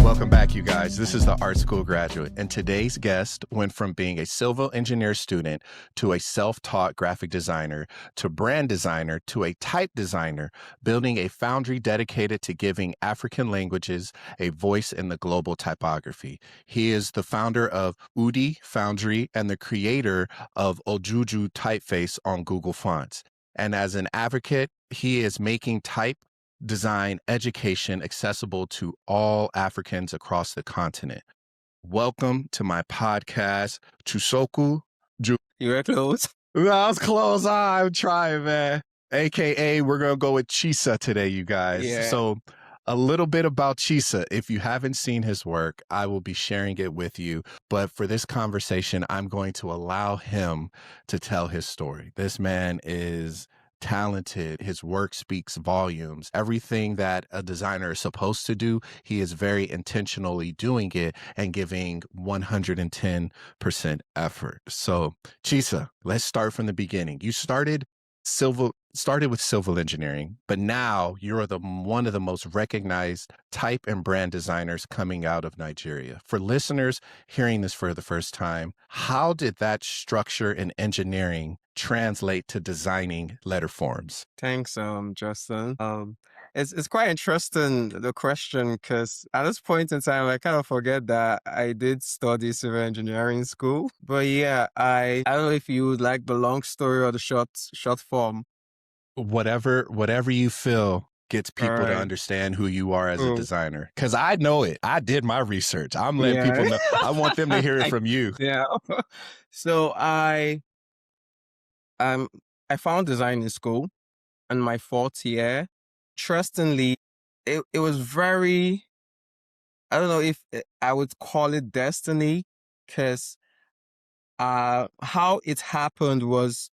Welcome back, you guys. This is the art school graduate, and today's guest went from being a civil engineer student to a self-taught graphic designer to brand designer to a type designer, building a foundry dedicated to giving African languages a voice in the global typography. He is the founder of Udi Foundry and the creator of Ojuju typeface on Google Fonts. And as an advocate, he is making type design education accessible to all Africans across the continent. Welcome to my podcast, Chisaokwu Joboson. You were close. I was close. I'm trying, man. AKA, we're going to go with Chisa today, you guys. Yeah. So a little bit about Chisa. If you haven't seen his work, I will be sharing it with you. But for this conversation, I'm going to allow him to tell his story. This man is talented. His work speaks volumes. Everything that a designer is supposed to do, he is very intentionally doing it and giving 110% effort. So, Chisa, let's start from the beginning. You started with civil engineering, but now you're one of the most recognized type and brand designers coming out of Nigeria. For listeners hearing this for the first time, how did that structure in engineering translate to designing letter forms? Thanks, Justin. It's quite interesting, the question, because at this point in time, I kind of forget that I did study civil engineering school. But yeah, I don't know if you would like the long story or the short form. Whatever you feel gets people to Alright. understand who you are as a Cool. designer. Because I know it. I did my research. I'm letting Yeah. people know. I want them to hear it from you. Yeah. So I found design in school in my fourth year. Interestingly, it was very, I don't know if I would call it destiny, because how it happened was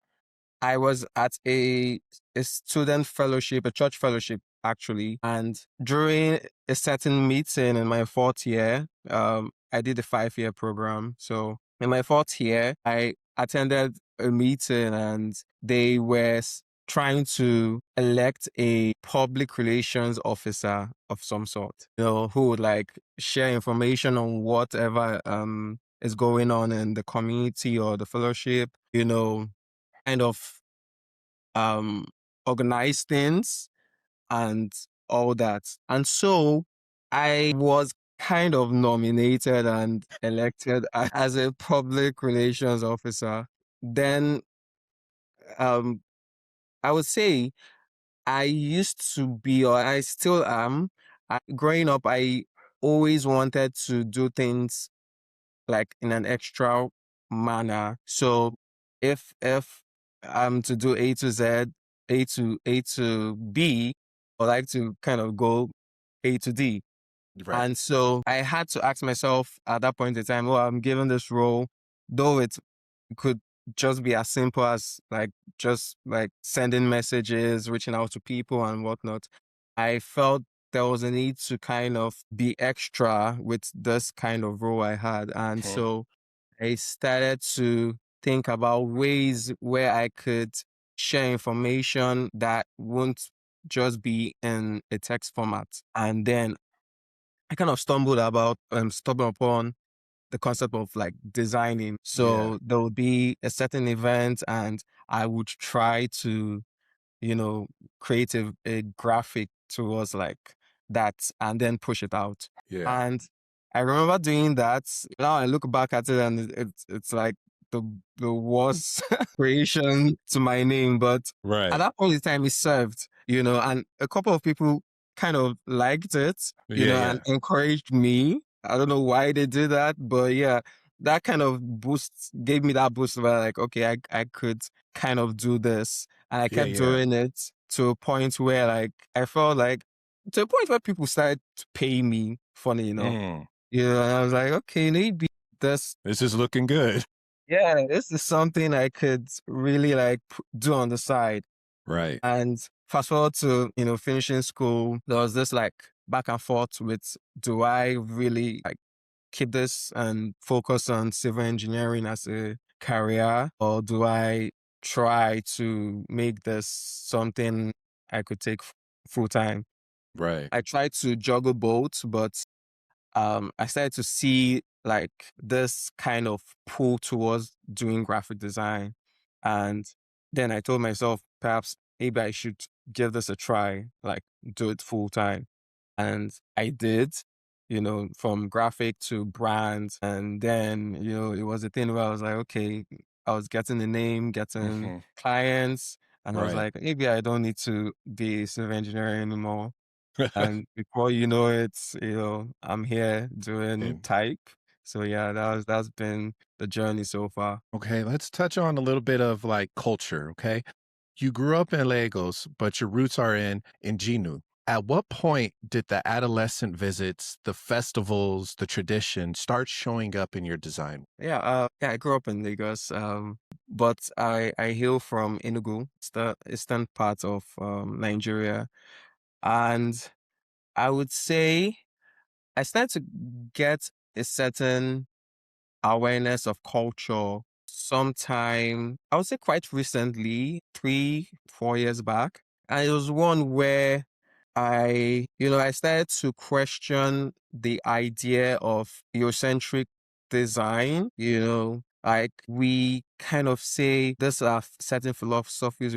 I was at a student fellowship, a church fellowship actually, and during a certain meeting in my fourth year, I did a 5-year program. So in my fourth year, I attended a meeting and they were trying to elect a public relations officer of some sort, who would like share information on whatever is going on in the community or the fellowship, kind of organize things and all that. And so I was kind of nominated and elected as a public relations officer. Then I would say I used to be, or I still am, growing up, I always wanted to do things like in an extra manner. So if I'm to do A to Z, A to B, I like to kind of go A to D. Right. And so I had to ask myself at that point in time, I'm given this role, though it could just be as simple as just sending messages, reaching out to people and whatnot. I felt there was a need to kind of be extra with this kind of role I had. And so I started to think about ways where I could share information that won't just be in a text format. And then I kind of stumbled upon the concept of like designing. So there would be a certain event and I would try to, create a graphic towards like that and then push it out. Yeah. And I remember doing that. Now I look back at it and it's like the worst creation to my name. But at that point in time, it served, and a couple of people kind of liked it, and encouraged me. I don't know why they did that, but yeah, that kind of gave me that boost where like, okay, I could kind of do this. And I kept doing it to a point where like, I felt like, to a point where people started to pay me, funny enough. And I was like, okay, maybe this is looking good. Yeah, this is something I could really like do on the side. Right. And fast forward to, finishing school, there was this like back and forth with, do I really like keep this and focus on civil engineering as a career, or do I try to make this something I could take full time? Right. I tried to juggle both, but I started to see like this kind of pull towards doing graphic design. And then I told myself, perhaps maybe I should give this a try, like do it full time. And I did, from graphic to brand. And then, it was a thing where I was like, okay, I was getting the name, getting Hmm. clients. And I was Right. like, maybe I don't need to be a civil engineer anymore. And before you know it, I'm here doing And type. So yeah, that's been the journey so far. okay, let's touch on a little bit of like culture. Okay. You grew up in Lagos, but your roots are in Ginu. At what point did the adolescent visits, the festivals, the tradition start showing up in your design? Yeah, I grew up in Lagos, but I hail from Enugu, it's the eastern part of Nigeria, and I would say I started to get a certain awareness of culture sometime, I would say quite recently, 3, 4 years back. And it was one where I started to question the idea of Eurocentric design, like we kind of say these are certain philosophies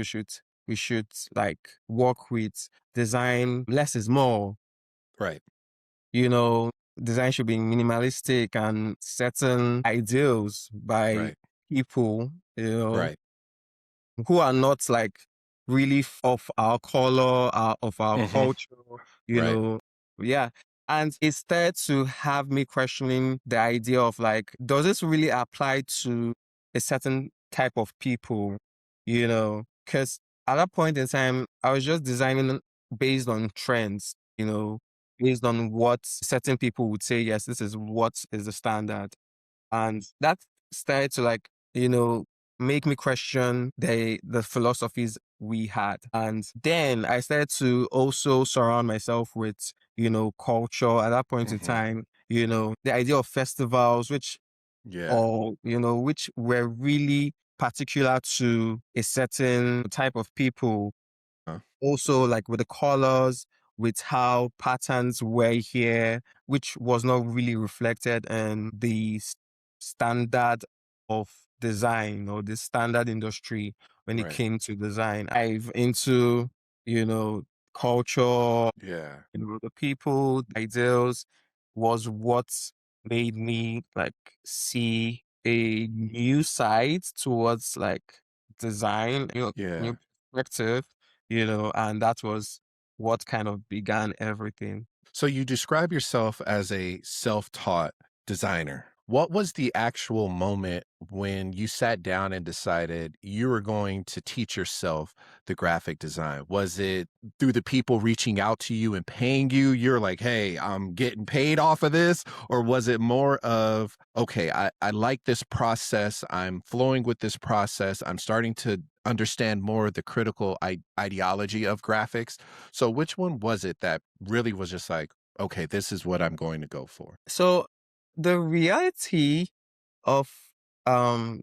we should like work with. Design less is more, Right. you know, design should be minimalistic and certain ideals by Right. people, Right. who are not like really of our color, of our Hmm. culture, you Right. know. Yeah. And it started to have me questioning the idea of like, does this really apply to a certain type of people, Because at that point in time, I was just designing based on trends, based on what certain people would say, yes, this is what is the standard. And that started to like, make me question the philosophies we had. And then I started to also surround myself with, culture at that point in Hmm. time, the idea of festivals, Yeah. which were really particular to a certain type of people, Uh, also like with the colors, with how patterns were here, which was not really reflected in the standard of design or the standard industry when it right. came to design. I've into, you know, culture, Yeah. the people, the ideals was what made me like see a new side towards like design, Yeah. new perspective, and that was what kind of began everything. So you describe yourself as a self-taught designer. What was the actual moment when you sat down and decided you were going to teach yourself the graphic design? Was it through the people reaching out to you and paying you? You're like, hey, I'm getting paid off of this? Or was it more of, okay, I like this process. I'm flowing with this process. I'm starting to understand more of the critical ideology of graphics. So which one was it that really was just like, okay, this is what I'm going to go for? So the reality of um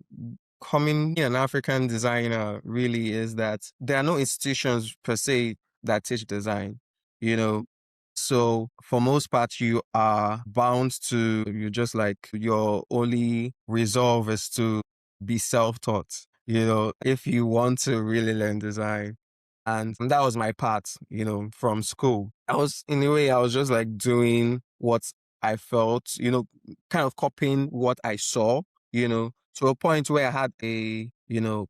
becoming an African designer really is that there are no institutions per se that teach design, you know. So for most part, you are bound to you just like your only resolve is to be self-taught, if you want to really learn design. And that was my part, from school. I was just like doing what I felt, kind of copying what I saw, to a point where I had a,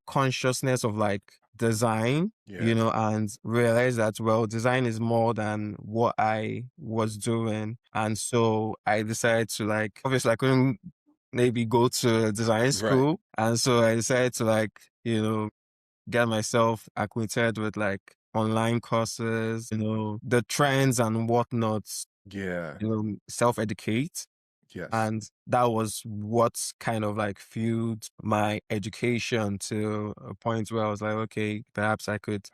consciousness of like design, Yeah. and realized that, well, design is more than what I was doing. And so I decided to like, obviously I couldn't maybe go to a design Right. school. And so I decided to like, get myself acquainted with like online courses, the trends and whatnots, Yeah. self-educate. Yes. And that was what kind of like fueled my education to a point where I was like, okay, perhaps I could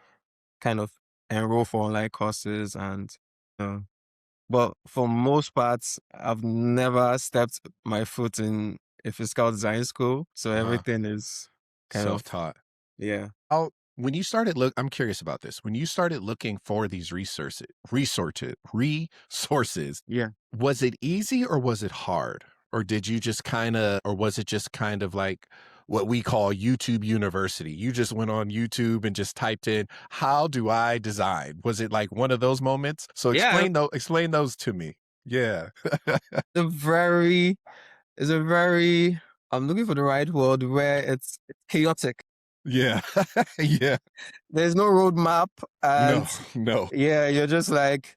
kind of enroll for online courses and, but for most parts, I've never stepped my foot in a physical design school. So Uh-huh. everything is kind of, Self-taught. yeah. When you started I'm curious about this. When you started looking for these resources, Yeah. was it easy or was it hard? Or did you just or was it just kind of like what we call YouTube University? You just went on YouTube and just typed in, how do I design? Was it like one of those moments? So Yeah. explain those to me. Yeah. The very, it's a very, I'm looking for the right word where it's chaotic. Yeah. Yeah. There's no roadmap, No, and no. yeah, you're just like,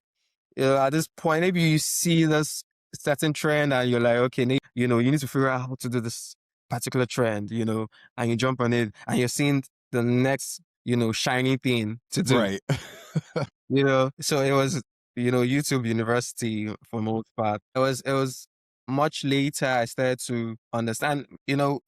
at this point, maybe you see this certain trend and you're like, okay, you need to figure out how to do this particular trend, and you jump on it and you're seeing the next, shiny thing to do, Right. So it was, YouTube University for the most part. It was much later I started to understand,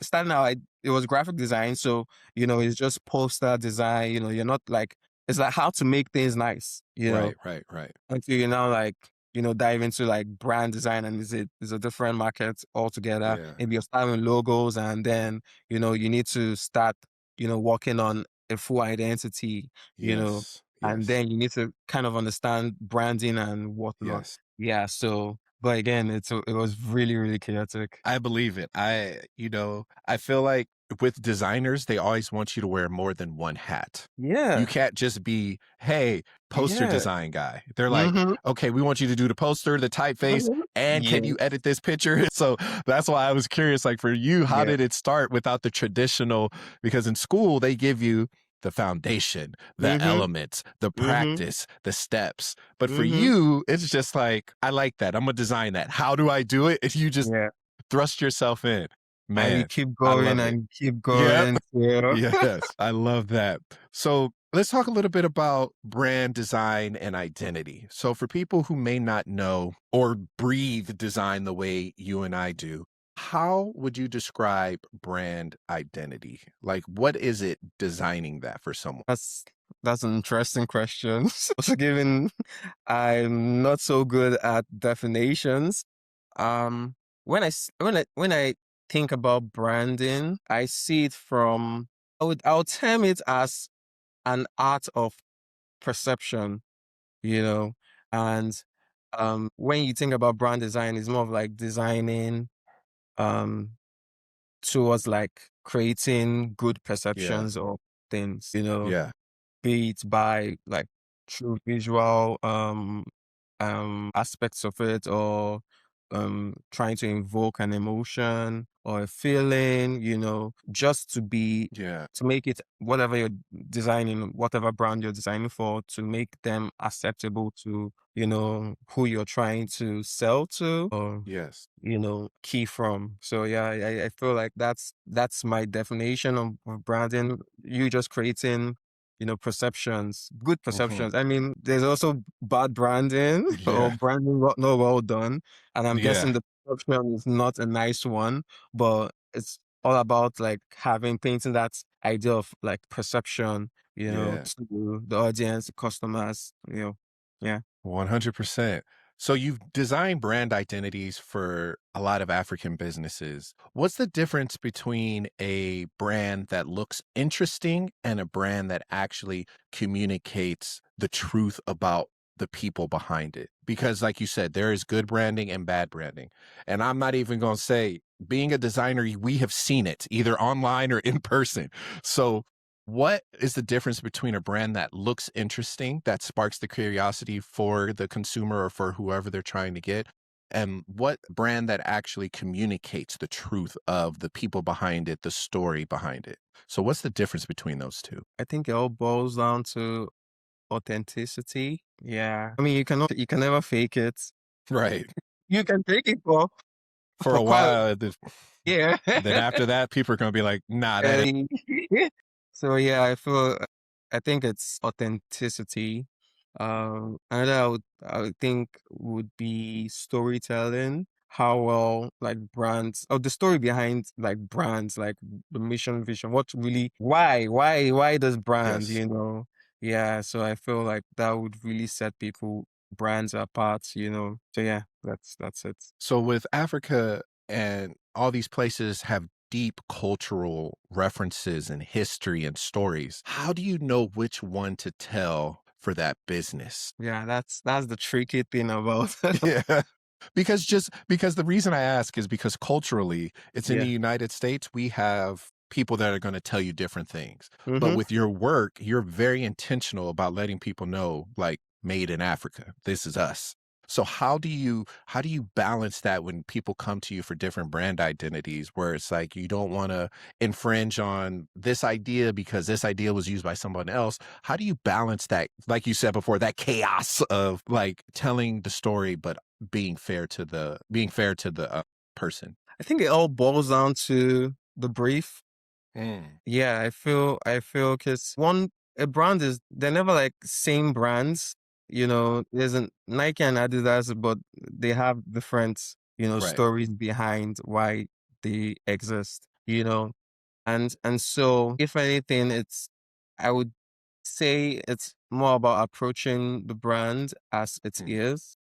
starting out, it was graphic design. So, it's just poster design, you're not like, it's like how to make things nice, Right, right, right. until you now like, dive into like brand design, and is a different market altogether. Yeah. Maybe you're starting with logos, and then, you need to start, working on a full identity, Yes. and Yes. then you need to kind of understand branding and whatnot. Yes. Yeah. So, but again, it was really, really chaotic. I believe it. I feel like with designers, they always want you to wear more than one hat. You Yeah. can't just be, hey, poster Yeah. design guy. They're like, Mm-hmm. okay, we want you to do the poster, the typeface, and can Yeah. you edit this picture? So that's why I was curious, like for you, how Yeah. did it start without the traditional? Because in school, they give you the foundation, the Mm-hmm. elements, the Mm-hmm. practice, the steps. But for Mm-hmm. you, it's just like, I like that. I'm gonna design that. How do I do it? If you just Yeah. thrust yourself in. And you Man, keep I going love it. and keep Yep. going. Yeah. Yes, I love that. So let's talk a little bit about brand design and identity. So for people who may not know or breathe design the way you and I do, how would you describe brand identity? Like, what is it designing that for someone? That's an interesting question. Also, given I'm not so good at definitions, um, when I think about branding, I see it from I'll term it as an art of perception, you know, and when you think about brand design, it's more of like designing um towards like creating good Yeah. perceptions of things, Yeah. be it by like through visual aspects of it, or trying to invoke an emotion or a feeling, just Yeah. to make it, whatever you're designing, whatever brand you're designing for, to make them acceptable to, who you're trying to sell to, or Yes. key from. So yeah, I feel like that's my definition of branding. You just creating, perceptions, good Hmm. perceptions. I mean, there's also bad branding or Yeah. branding not well done, and I'm guessing Yeah. the perception is not a nice one, but it's all about like painting that idea of like perception, Yeah. to the audience, the customers, yeah. 100%. So you've designed brand identities for a lot of African businesses. What's the difference between a brand that looks interesting and a brand that actually communicates the truth about the people behind it? Because like you said, there is good branding and bad branding. And I'm not even going to say being a designer, we have seen it either online or in person. So what is the difference between a brand that looks interesting, that sparks the curiosity for the consumer or for whoever they're trying to get, and what brand that actually communicates the truth of the people behind it, the story behind it? So what's the difference between those two? I think it all boils down to authenticity. Yeah. I mean, you can never fake it. Right. You can fake it for For a quite while, yeah. then after that, people are going to be like, nah, that ain't. And so yeah, I think it's authenticity. Another I would think would be storytelling. How well like brands, or the story behind like brands, like the mission, vision, what really, why does brand, Yes. Yeah, so I feel like that would really set brands apart, So yeah, that's it. So with Africa and all these places have deep cultural references and history and stories. How do you know which one to tell for that business? Yeah, that's the tricky thing about Yeah. Because the reason I ask is because culturally, it's in the yeah. United States, we have people that are gonna tell you different things. But Mm-hmm. with your work, you're very intentional about letting people know, like, "Made in Africa. This is us." So how do you balance that when people come to you for different brand identities where it's like you don't wanna infringe on this idea because this idea was used by someone else? How do you balance that, like you said before, that chaos of, like, telling the story, but being fair to the person? I think it all boils down to the brief. Mm. Yeah, I feel because one a brand is they're never like same brands. There's a Nike and Adidas, but they have different, Right. stories behind why they exist. And so if anything, I would say it's more about approaching the brand as it Mm. is,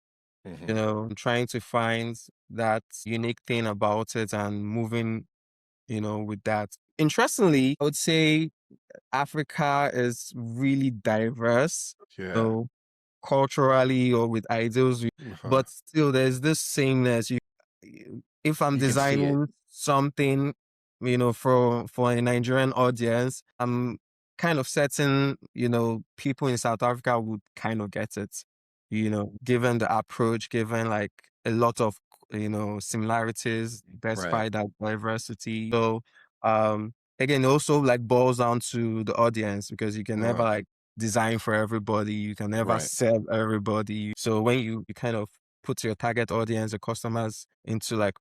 Mhm. trying to find that unique thing about it and moving, with that. Interestingly, I would say Africa is really diverse, Yeah. so culturally or with ideals, Uh-huh. but still there's this sameness. If I'm You can see it. designing something, for a Nigerian audience, I'm kind of certain, people in South Africa would kind of get it, given the approach, given like a lot of, similarities Right. despite that diversity. So, again, it also like boils down to the audience because you can never Uh, like design for everybody. You can never right. serve everybody. So when you kind of put your target audience, your customers into like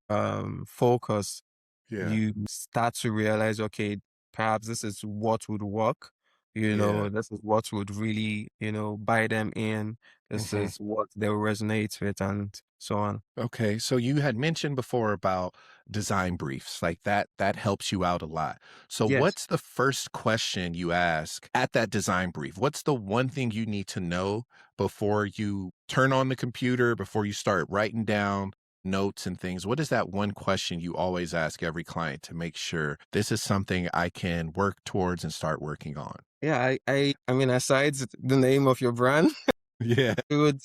focus, Yeah. you start to realize, okay, perhaps this is what would work. Yeah. This is what would really, buy them in. This Mhm. is what they will resonate with and so on. Okay, so you had mentioned before about design briefs, like that helps you out a lot. So Yes. what's the first question you ask at that design brief? What's the one thing you need to know before you turn on the computer, before you start writing down notes and things? What is that one question you always ask every client to make sure this is something I can work towards and start working on? Yeah, I mean, aside the name of your brand, Yeah. it would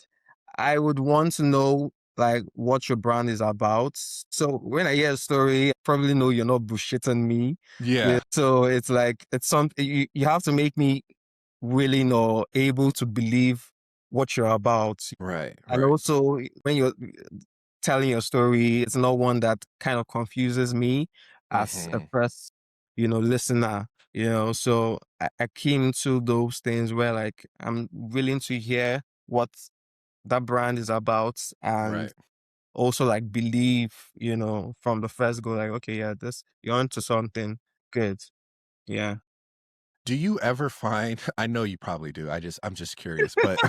I would want to know like what your brand is about. So when I hear a story, I probably know you're not bullshitting me. Yeah. Yeah. So it's like it's something you have to make me willing or able to believe what you're about. Right, And right. also when you're telling your story, it's not one that kind of confuses me as a Mhm. first, listener. So I came to those things where like I'm willing to hear what that brand is about and Right. also like believe, from the first go, like, okay, yeah, this you're onto something good. Yeah. Do you ever find I know you probably do. I'm just curious, but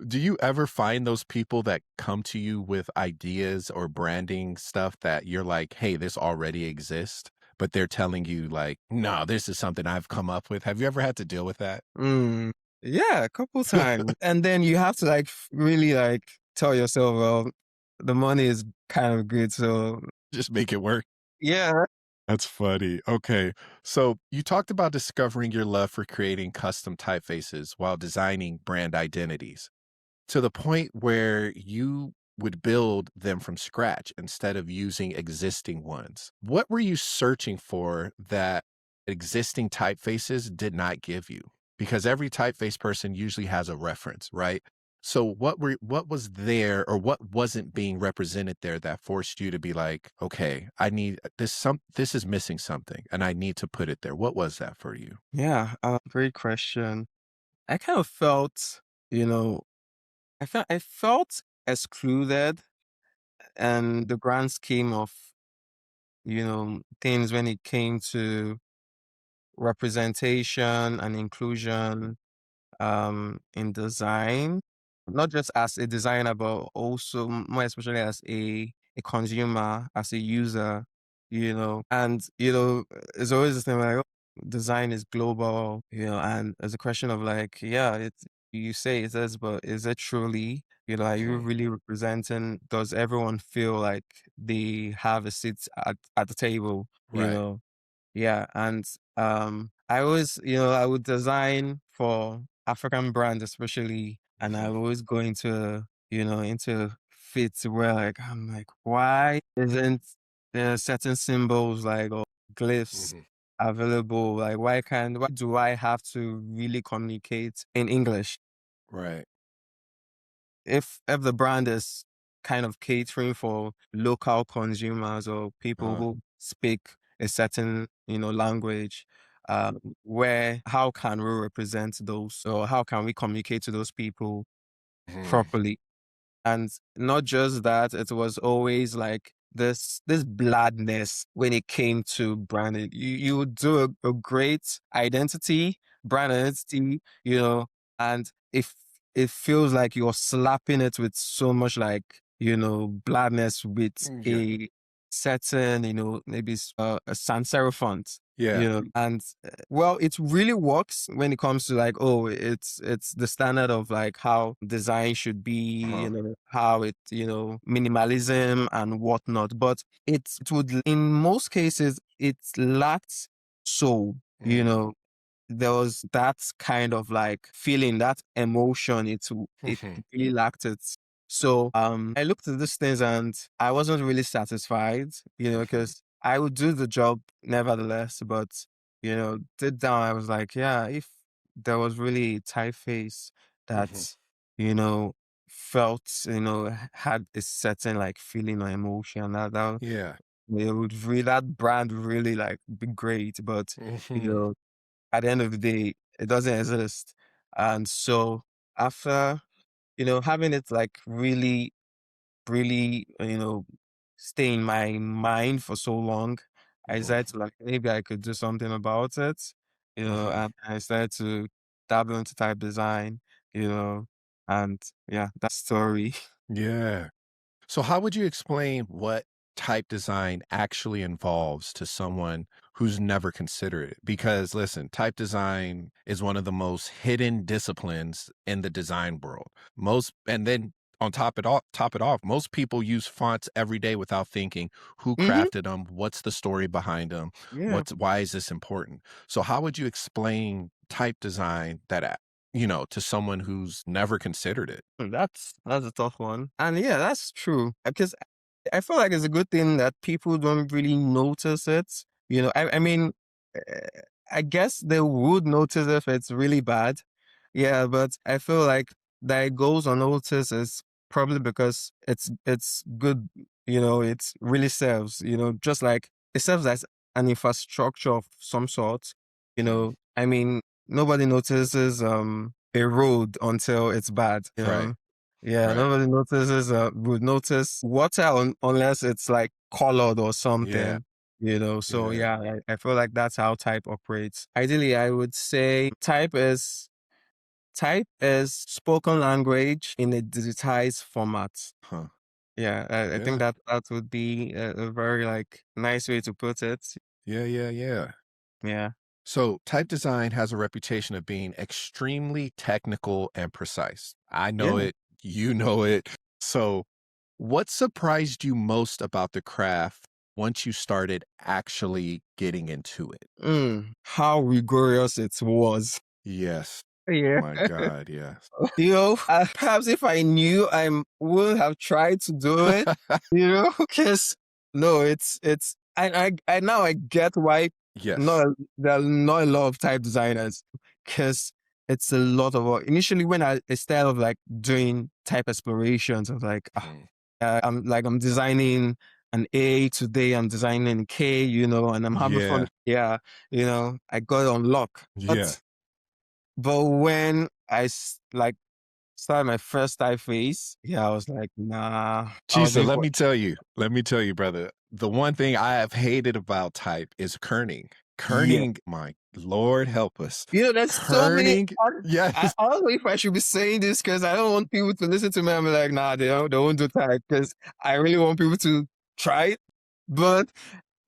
do you ever find those people that come to you with ideas or branding stuff that you're like, "Hey, this already exists," but they're telling you like, "No, this is something I've come up with." Have you ever had to deal with that? Mm, yeah, a couple times. And then you have to like really like tell yourself, well, the money is kind of good. So Just make it work. yeah. That's funny. Okay. So you talked about discovering your love for creating custom typefaces while designing brand identities, to the point where you would build them from scratch instead of using existing ones. What were you searching for that existing typefaces did not give you? Because every typeface person usually has a reference, right? So what was there or what wasn't being represented there that forced you to be like, okay, I need this is missing something and I need to put it there. What was that for you? Yeah. Great question. I kind of felt, you know, I felt excluded and the grand scheme of, things when it came to representation and inclusion in design, not just as a designer, but also more especially as a consumer, as a user, and it's always the thing like, oh, design is global, and it's a question of like, yeah, it's you say it is, but is it truly? Are you Mhm. really representing? Does everyone feel like they have a seat at the table? Right. Yeah, and I always, I would design for African brands especially, and I Mhm. always go into fits where like I'm like, why isn't there certain symbols like or glyphs Mhm. available? Like why do I have to really communicate in English? Right. If the brand is kind of catering for local consumers or people Uh-huh. who speak a certain language, where how can we represent those, or how can we communicate to those people Mhm. properly? And not just that, it was always like this blandness when it came to branding. You would do a great brand identity, and if it feels like you're slapping it with so much like, blandness with Yeah. a certain, maybe a sans serif font, Yeah. and well, it really works when it comes to like, oh, it's the standard of like how design should be, Uh-huh. how it, minimalism and whatnot. But it would, in most cases, it lacked soul, Mm. there was that kind of like feeling, that emotion. It Mhm. really lacked it. So I looked at these things and I wasn't really satisfied, Mhm. because I would do the job nevertheless, but deep down I was like, yeah, if there was really a typeface that, Mhm. you know, felt, had a certain like feeling or emotion that Yeah. it would really, that brand would really like be great. But you Mhm. know, at the end of the day, it doesn't exist. And so after, having it like really, really, stay in my mind for so long, I Mhm. decided to like, maybe I could do something about it, Mhm. and I started to dabble into type design, you know, and yeah, that story. Yeah. So, how would you explain what type design actually involves to someone who's never considered it? Because, listen, type design is one of the most hidden disciplines in the design world. And then on top it off, most people use fonts every day without thinking who Hmm. crafted them, what's the story behind them, Yeah. why is this important? So, how would you explain type design to someone who's never considered it? That's a tough one. And yeah, that's true. Because I feel like it's a good thing that people don't really notice it. I mean, eh, I guess they would notice if it's really bad. Yeah, but I feel like that it goes unnoticed is probably because it's good. It really serves. Just like it serves as an infrastructure of some sort. Hmm. I mean, nobody notices a road until it's bad. Right. Yeah, Right. nobody notices would notice water unless it's like colored or Yeah. something. So Yeah. yeah, I feel like that's how type operates. Ideally, I would say type is spoken language in a digitized format. Huh. Yeah, I think Yeah. that would be a very like nice way to put it. Yeah. Yeah. Yeah. Yeah. So, type design has a reputation of being extremely technical and precise. I know Yeah. it. You know it. So, what surprised you most about the craft once you started actually getting into it? How rigorous it was. Yes. Yeah. My God. Yes. Perhaps if I knew, I would have tried to do it, because no, I now I get why Yes. not there are not a lot of type designers, because it's a lot of work. Initially, when I instead of like doing type explorations, I was like, Mhm. I'm designing an A today, I'm designing a K, and I'm having fun. Yeah. Yeah, I got it on lock, Yeah. but when like started my first typeface, yeah, I was like, nah, I was Chisa, in for let me tell you, brother, the one thing I have hated about type is kerning. yeah. Kerning, my Lord help us. There's so many. Kerning, yes, I don't know if I should be saying this because I don't want people to listen to me and be like, nah, they won't do type, because I really want people to try it. But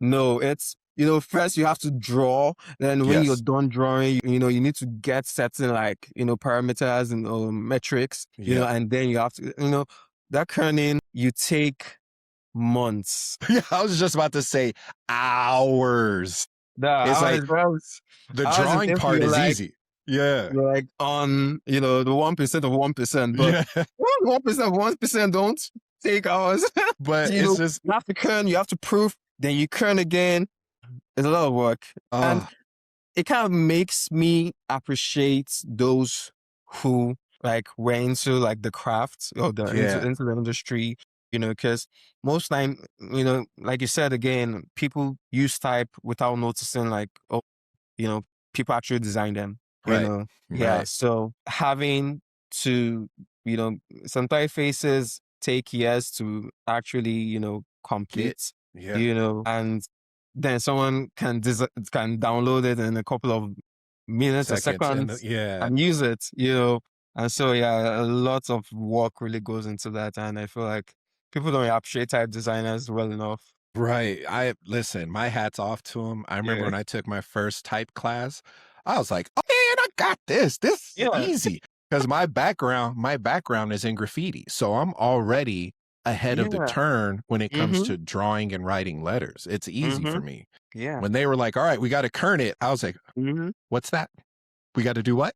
no, it's, first you have to draw. Then when you're yes, done drawing, you need to get certain like, parameters and metrics, yeah. and then you have to, that kerning, you take months. Yeah, I was just about to say hours. Nah, It's like the I was drawing if part is easy. Yeah. you're like on, the 1% of 1%, but Yeah. 1% of 1% don't take hours. But you it's know, just, you have to kern, you have to prove, then you kern again. It's a lot of work. And oh, it kind of makes me appreciate those who like were into like the craft or the yeah. into the industry, because most time, like you said again, people use type without noticing like, oh, you know, people actually design them, Right. Yeah. Right. So having to, some typefaces take years to actually, Get, complete, yeah. and then someone can download it in a couple of minutes or Seconds. seconds Yeah. and use it, And so, yeah, a lot of work really goes into that. And I feel like people don't appreciate type designers well enough. Right. I listen, my hat's off to him. I remember Yeah. when I took my first type class, I was like, "Oh man, I got this. This is Yeah. easy." Because my background is in graffiti. So I'm already ahead of the Yeah. turn when it comes Mm-hmm. to drawing and writing letters. It's easy Mm-hmm. for me. Yeah. When they were like, "All right, we got to kern it." I was like, Mm-hmm. "What's that? We got to do what?"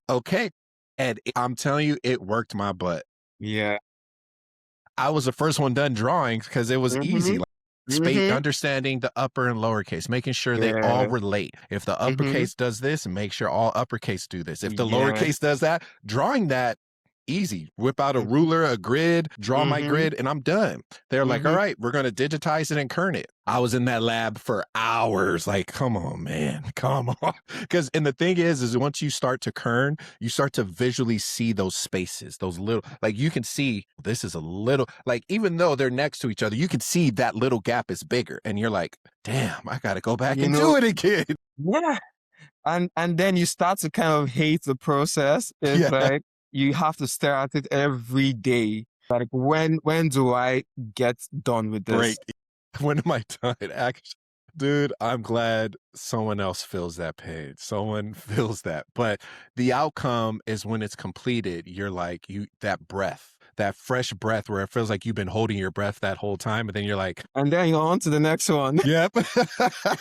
Okay. And I'm telling you, it worked my butt. Yeah. I was the first one done drawing because it was easy. Mm-hmm. Like Mm-hmm. understanding the upper and lowercase, making sure they all Yeah. relate. If the Mm-hmm. uppercase does this, make sure all uppercase do this. If the Yeah. lowercase does that, drawing that easy. Whip out a Mm-hmm. ruler, a grid, draw my Mm-hmm. grid, and I'm done. They're like, all Mm-hmm. right, we're going to digitize it and kern it. I was in that lab for hours. Like, come on, man, come on. Because, and the thing is once you start to kern, you start to visually see those spaces, those little, like you can see this is a little, like even though they're next to each other, you can see that little gap is bigger. And you're like, damn, I got to go back You and know, do it again. yeah. And then you start to kind of hate the process. It's Yeah. like you have to stare at it every day. Like when do I get done with this? Break. When am I done? Actually, dude, I'm glad someone else fills that page. Someone fills that. But the outcome is when it's completed, you're like, that breath, that fresh breath where it feels like you've been holding your breath that whole time. And then you're like, And then you're on to the next one. yep.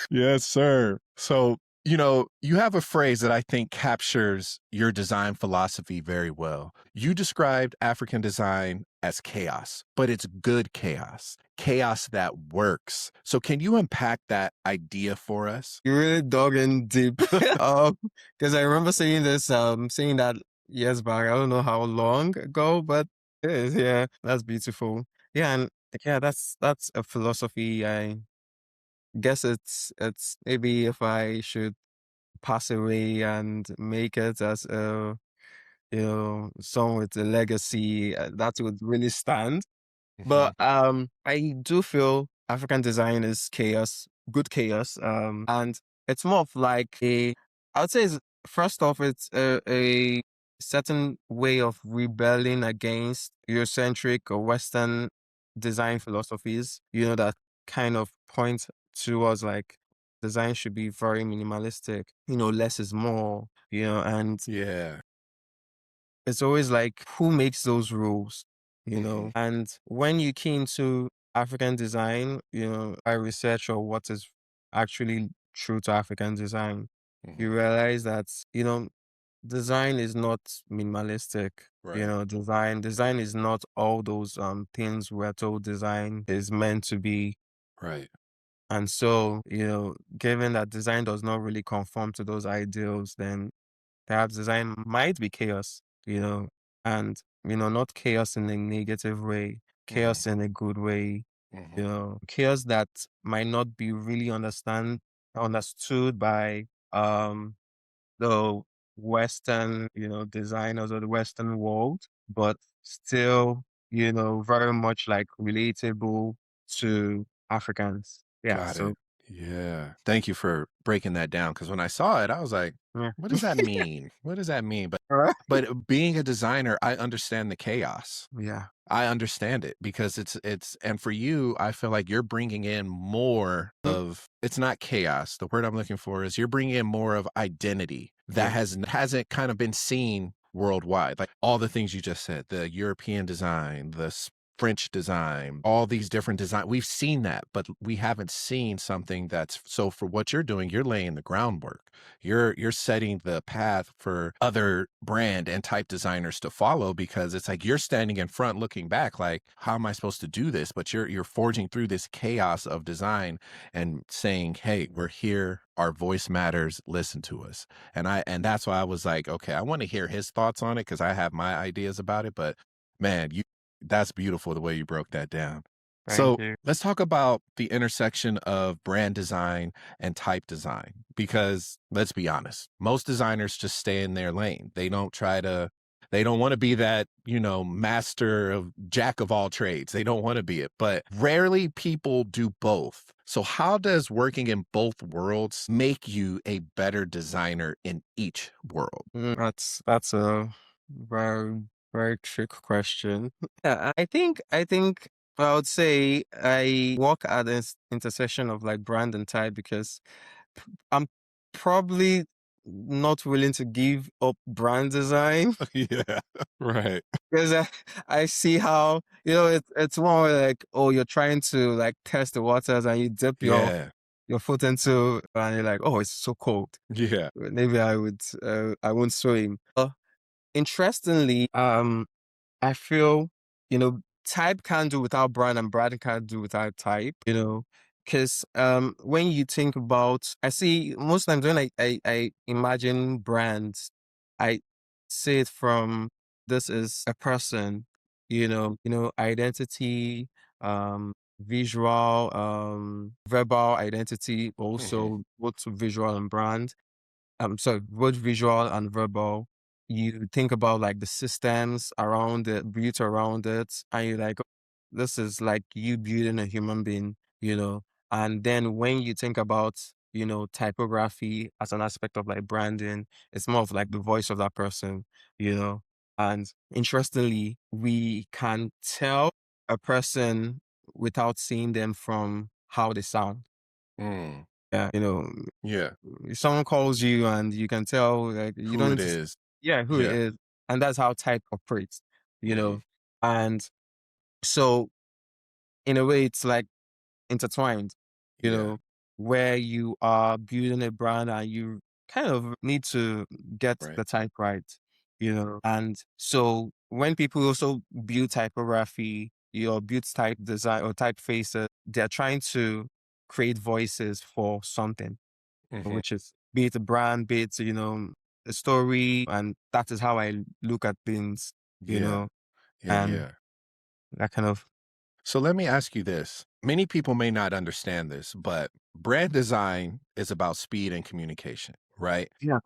Yes, sir. So, you have a phrase that I think captures your design philosophy very well. You described African design as chaos, but it's good chaos, chaos that works. So, can you unpack that idea for us? You really dug in deep. Because I remember saying that years back. I don't know how long ago, but it is. Yeah, that's beautiful. Yeah, and yeah, that's a philosophy. I guess it's maybe if I should pass away and make it as a someone with a legacy, that would really stand. Mhm. But I do feel African design is chaos, good chaos. And it's more of like I would say first off, it's a certain way of rebelling against Eurocentric or Western design philosophies, that kind of point towards like design should be very minimalistic, less is more, and Yeah. it's always like who makes those rules, Mhm. And when you key into African design, I research or what is actually true to African design, you Mhm. realize that, design is not minimalistic. Right. Design is not all those things we're told design is meant to be. Right. And so, given that design does not really conform to those ideals, then perhaps design might be chaos, and, not chaos in a negative way, Mhm. chaos in a good way, Mhm. chaos that might not be really understood by the Western, designers or the Western world, but still, very much like relatable to Africans. Yeah. Got So it. Yeah. Thank you for breaking that down. Because when I saw it, I was like, yeah. what does that mean? What does that mean? But All right. but being a designer, I understand the chaos. Yeah. I understand it because and for you, I feel like you're bringing in more Mm, of, it's not chaos. The word I'm looking for is you're bringing in more of identity that yeah. hasn't kind of been seen worldwide. Like all the things you just said, the European design, French design, all these different design. We've seen that, but we haven't seen something that's so for what you're doing, you're laying the groundwork. You're setting the path for other brand and type designers to follow because it's like you're standing in front looking back like how am I supposed to do this? But you're forging through this chaos of design and saying, "Hey, we're here. Our voice matters. Listen to us." And that's why I was like, "Okay, I want to hear his thoughts on it because I have my ideas about it, but man, you that's beautiful the way you broke that down." Thank So you. let's talk about the intersection of brand design and type design, because let's be honest, most designers just stay in their lane. They don't want to be that, master of jack of all trades. They don't want to be it, but rarely people do both. So how does working in both worlds make you a better designer in each world? That's a very very trick question. Yeah, I think I would say I walk at this intersection of like brand and type because I'm probably not willing to give up brand design Yeah, right. because I see how it's one where like, oh, you're trying to like test the waters and you dip Yeah, your foot into and you're like, oh, it's so cold. yeah. Maybe I won't swim. Interestingly, I feel, type can't do without brand and brand can't do without type, because when you think about, I see most times when I imagine brands, I see it from this is a person, identity, visual, verbal identity, Mhm, also both visual and brand. So both visual and verbal. You think about like the systems around it, built around it, and you're like, this is like you building a human being, And then when you think about, typography as an aspect of like branding, it's more of like the voice of that person, you know. And interestingly, we can tell a person without seeing them from how they sound. mm, Yeah, yeah, if someone calls you and you can tell like you who don't it need to is. yeah, who it Yeah, is. And that's how type operates, you mhm, know. And so in a way it's like intertwined, you yeah, know, where you are building a brand and you kind of need to get right, the type right, And so when people also build typography, build type design or typefaces, they're trying to create voices for something mhm, which is be it a brand, be it, a story. And that is how I look at things, you yeah, know, yeah, and yeah. that kind of, So let me ask you this. Many people may not understand this, but brand design is about speed and communication, right? yeah,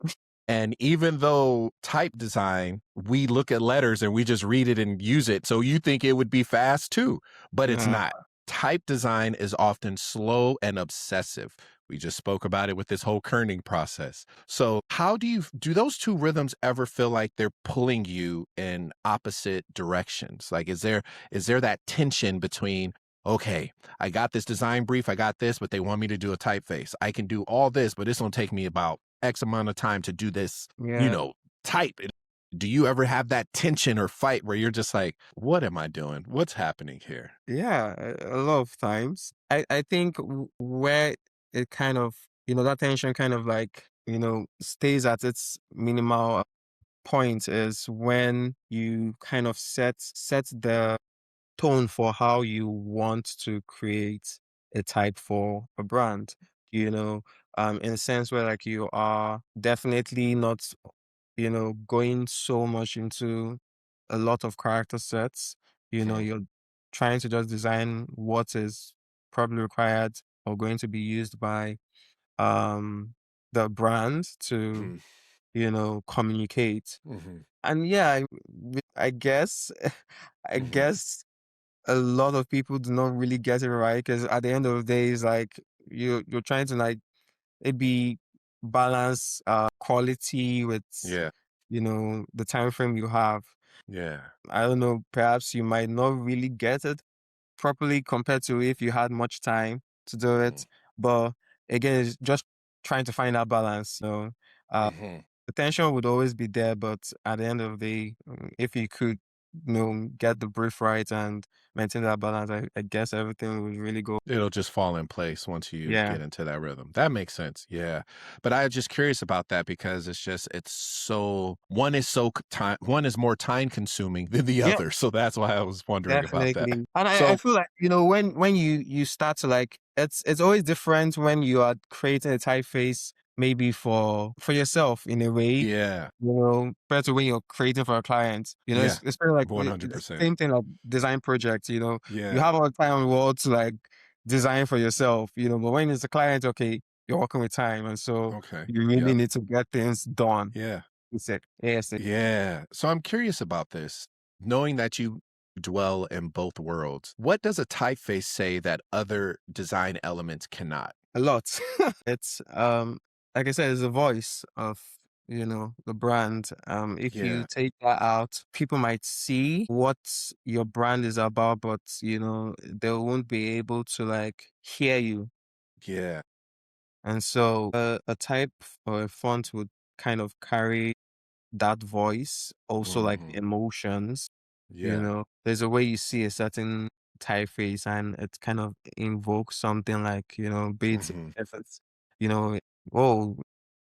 And even though type design, we look at letters and we just read it and use it. So you think it would be fast too, but it's yeah, not. Type design is often slow and obsessive. We just spoke about it with this whole kerning process. So, how do those two rhythms ever feel like they're pulling you in opposite directions? Like, is there that tension between, okay, I got this design brief, I got this, but they want me to do a typeface. I can do all this, but it's gonna take me about X amount of time to do this, you yeah, know, type. Do you ever have that tension or fight where you're just like, what am I doing? What's happening here? yeah, a lot of times. I think where it kind of, that tension kind of like, stays at its minimal point is when you kind of set the tone for how you want to create a type for a brand, in a sense where like you are definitely not, going so much into a lot of character sets, Mhm, you're trying to just design what is probably required or going to be used by um the brand to, mhm, communicate. mhm, And yeah, I guess I mhm. guess a lot of people do not really get it right because at the end of the day, it's like you're trying to like maybe balance quality with Yeah, the time frame you have. yeah. I don't know, perhaps you might not really get it properly compared to if you had much time to do Mhm, it. But again, it's just trying to find that balance. Uh, mhm. the tension would always be there, but at the end of the day, if you could. get the brief right and maintain that balance, I guess everything will really go. It'll just fall in place once you Yeah, get into that rhythm. That makes sense. Yeah. But I'm just curious about that because it's so one is so time one is more time consuming than the yeah, other. So that's why I was wondering about that. definitely. And I So feel like, when you start to like, it's always different when you are creating a typeface maybe for yourself in a way, yeah. compared to when you're creating for a client. Yeah. It's kind of like the 100%. same thing like design projects, you Yeah. have all the time in the world to like design for yourself, but when it's a client, okay, you're working with time. And so Okay. you really Yep. need to get things done. Yeah. It's like ASAP. Yeah. So I'm curious about this. Knowing that you dwell in both worlds, what does a typeface say that other design elements cannot? A lot. It's like I said, it's the voice of the brand. If you Yeah. take that out, people might see what your brand is about, but they won't be able to like hear you. Yeah. And so a type or a font would kind of carry that voice, also like Mhm. emotions. Yeah. There's a way you see a certain typeface and it kind of invokes something like, be it Mhm. if it's, you know, oh,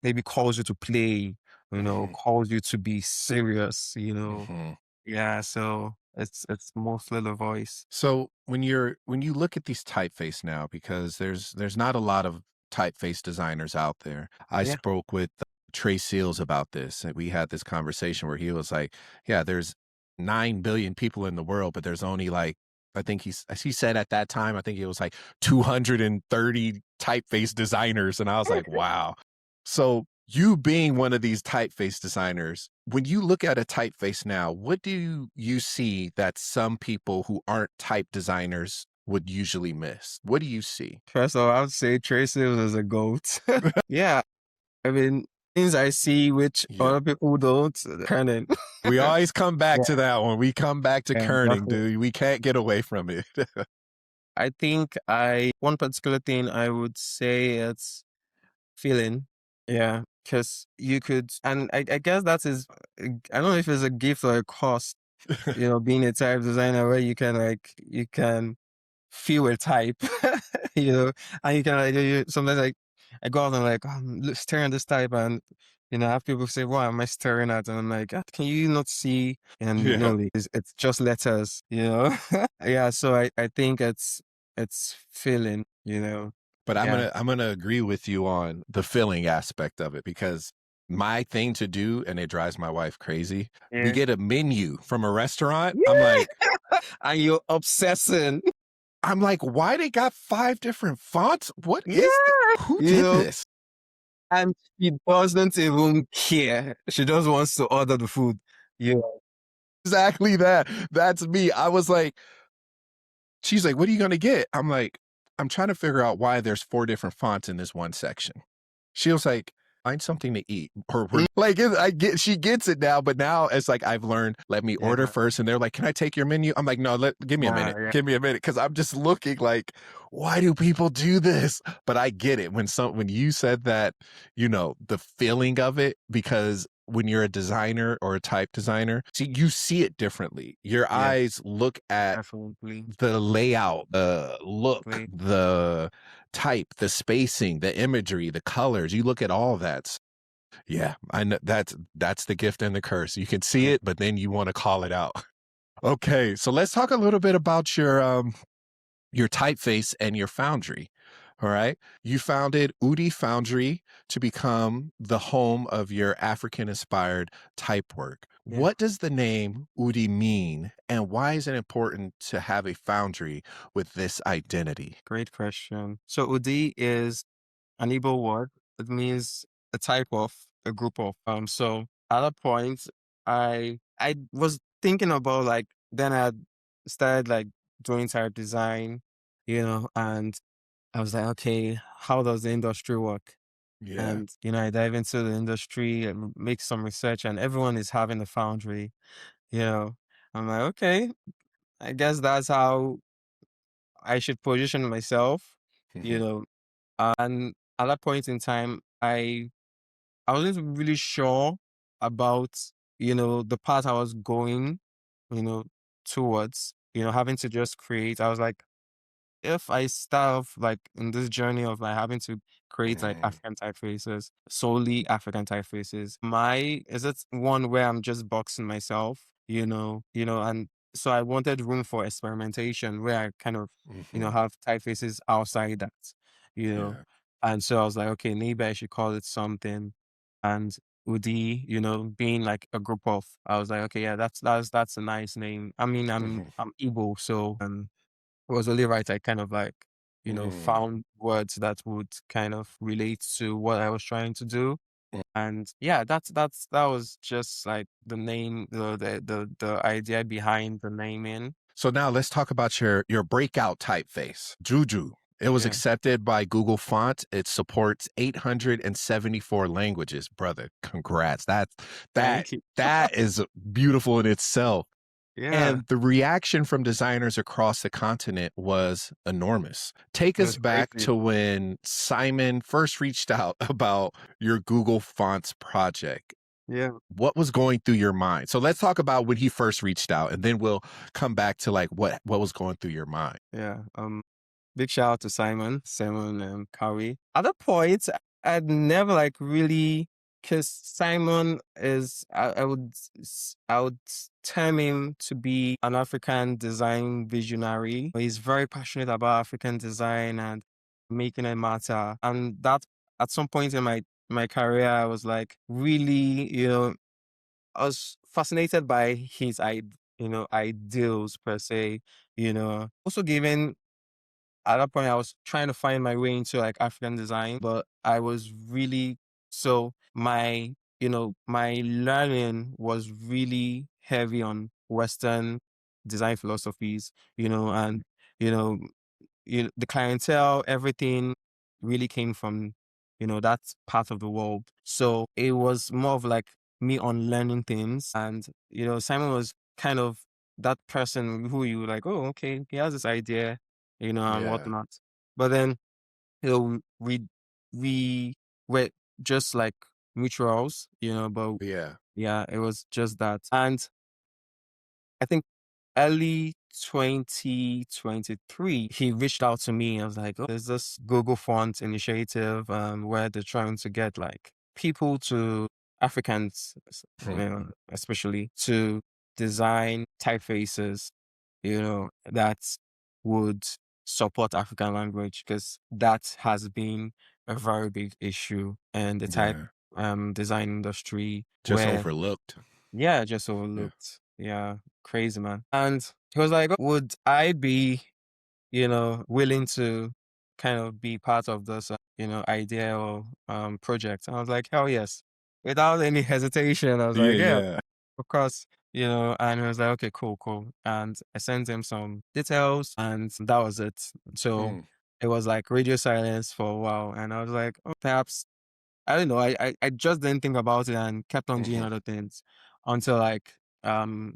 maybe calls you to play, Mhm. calls you to be serious. Mhm. Yeah, so it's mostly the voice. So when you look at these typeface now, because there's not a lot of typeface designers out there. I Yeah. spoke with Trey Seals about this, and we had this conversation where he was like, "Yeah, there's 9 billion people in the world, but there's only like I think he said at that time I think it was like 230 typeface designers," and I was like, "Wow." So you being one of these typeface designers, when you look at a typeface now, what do you see that some people who aren't type designers would usually miss? What do you see? First of all, I would say Tracy was a goat. Yeah, I mean, things I see which Yeah. other people don't, Kerning. We always come back Yeah, to that one. We come back to yeah, kerning, definitely. dude. We can't get away from it. I think one particular thing I would say it's feeling. Yeah, because you could, and I guess that is, I don't know if it's a gift or a cost, being a type designer where you can feel a type, you know, and you can like, sometimes like, I go out and like, staring at this type and, I have people say, what am I staring at? And I'm like, "Ah, can you not see? And Yeah. like, it's just letters. Yeah, so I think it's feeling. But Yeah. I'm gonna agree with you on the filling aspect of it because my thing to do, and it drives my wife crazy, we Yeah. get a menu from a restaurant. Yeah. And you're obsessing. I'm like, why they got 5 different fonts? What Yeah. is who You did know, this? and she doesn't even care. She just wants to order the food. Yeah. Exactly that. That's me. I was like, she's like, "What are you gonna get?" I'm like, "I'm trying to figure out why there's 4 different fonts in this one section." She was like, "Find something to eat." Or we're Mm, like, she gets it now, but now it's like I've learned, let me order yeah. first. And they're like, "Can I take your menu?" I'm like, "No, give me a minute. Yeah. Give me a minute." Cause I'm just looking like, why do people do this? But I get it. When you said that, the feeling of it, because when you're a designer or a type designer, see, you see it differently. Your Yeah. eyes look at Definitely. the layout, the look, Definitely. the type, the spacing, the imagery, the colors. You look at all that. Yeah, I know that's the gift and the curse. You can see Yeah. it, but then you want to call it out. Okay, so let's talk a little bit about your typeface and your foundry. All right. You founded Udi Foundry to become the home of your African inspired type work. Yeah. What does the name Udi mean, and why is it important to have a foundry with this identity? Great question. So Udi is an Igbo word. It means a type of, a group of. So at a point, I was thinking about like, then I started like doing type design, and I was like, okay, how does the industry work? Yeah. And I dive into the industry and make some research, and everyone is having a foundry. You know, I'm like, okay, I guess that's how I should position myself. You Mhm. know, and at that point in time, I wasn't really sure about the path I was going. towards, having to just create. I was like, if I start off like in this journey of like having to create like Mhm. African typefaces, solely African typefaces, is it one where I'm just boxing myself, and so I wanted room for experimentation where I kind of, Mhm. have typefaces outside that, you know. Yeah. And so I was like, okay, maybe I should call it something. And Udi, being like a group of, I was like, okay, yeah, that's a nice name. I mean, I'm Mhm. I'm Igbo, so it was only right I kind of like, Mm. found words that would kind of relate to what I was trying to do. Mm. And yeah, that was just like the name, the idea behind the naming. So now let's talk about your breakout typeface, Juju. It was Yeah. accepted by Google Font. It supports 874 languages, brother. Congrats. That Thank you. that is beautiful in itself. Yeah. And the reaction from designers across the continent was enormous. Take It us was back crazy. to when Simon first reached out about your Google Fonts project. Yeah. What was going through your mind? So let's talk about when he first reached out, and then we'll come back to like what was going through your mind. Yeah. Big shout out to Simon and Cowie. At that point, I'd never like really, because Simon is, I would term him to be an African design visionary. He's very passionate about African design and making it matter. And that at some point in my career, I was like really, I was fascinated by his ideals per se. Also given at that point I was trying to find my way into like African design, but I was really my learning was really heavy on Western design philosophies, and you know, the clientele, everything really came from, that part of the world. So it was more of like me unlearning things. And, Simon was kind of that person who you like, oh, okay, he has this idea, and Yeah. whatnot. But then, we were just like mutuals, but Yeah. yeah, it was just that. And I think early 2023, he reached out to me. I was like, oh, there's this Google Font initiative where they're trying to get like people to Africans, especially to design typefaces, that would support African language because that has been a very big issue in the type Yeah. design industry Just where overlooked. yeah, just Yeah. overlooked. Yeah, crazy man. And he was like, would I be, willing to kind of be part of this, idea or project? And I was like, hell yes. Without any hesitation, I was Yeah, like, yeah, yeah. of course, and he was like, okay, cool, cool. And I sent him some details and that was it. So Mm. it was like radio silence for a while. And I was like, oh, perhaps I don't know. I just didn't think about it and kept on doing Mhm. other things until like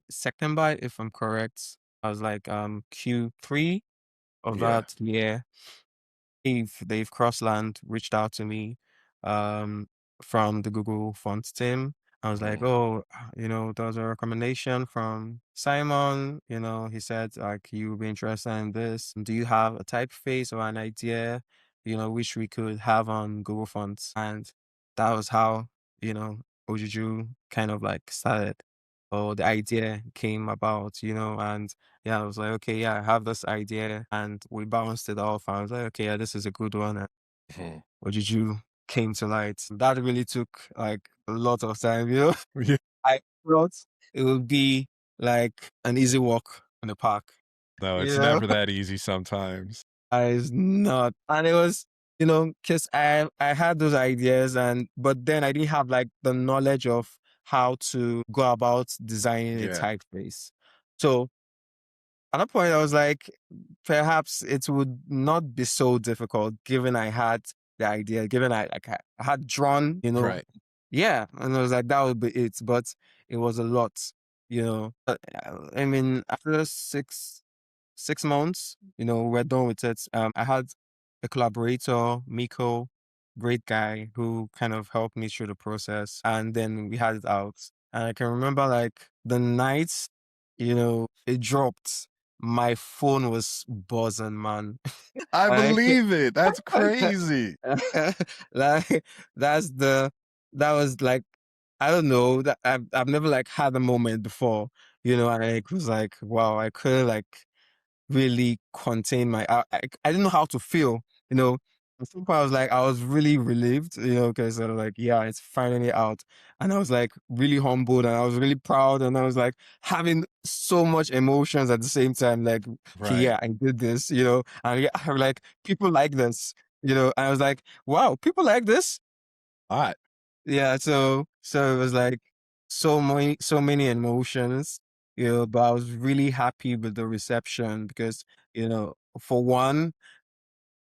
September, if I'm correct. I was like Q3 of Yeah. that year. Dave Crossland reached out to me um from the Google Fonts team. I was like, Mhm. oh, there was a recommendation from Simon. He said like you'll be interested in this. Do you have a typeface or an idea, which we could have on Google Fonts? And that was how, Ojuju kind of like started. Or the idea came about, and yeah, I was like, okay, yeah, I have this idea, and we bounced it off. I was like, okay, yeah, this is a good one. And Mhm. what did you came to light? That really took like a lot of time, you know. Yeah. I thought it would be like an easy walk in the park, No, you it's know. never that easy sometimes. It's not, and it was, because I had those ideas, but then I didn't have like the knowledge of how to go about designing a Yeah. typeface. So at that point, I was like, perhaps it would not be so difficult given I had the idea, given I had drawn, Right. yeah, and I was like, that would be it. But it was a lot, I mean, after 6 months, we're done with it. I had a collaborator, Miko, great guy, who kind of helped me through the process, and then we had it out. And I can remember like the night. it dropped, my phone was buzzing, man. I Like, believe it. That's crazy. like that's the that was like, I don't know, that I've never like had a moment before, and it was like, wow, I couldn't like really contain I didn't know how to feel, you know. At some point I was really relieved, because I was like, yeah, it's finally out. And I was like really humbled and I was really proud and I was like having so much emotions at the same time, like, okay, Right. yeah, I did this, and yeah, I'm like, people like this, and I was like, wow, people like this. Hot. Yeah, so it was like so many emotions, but I was really happy with the reception because, for one,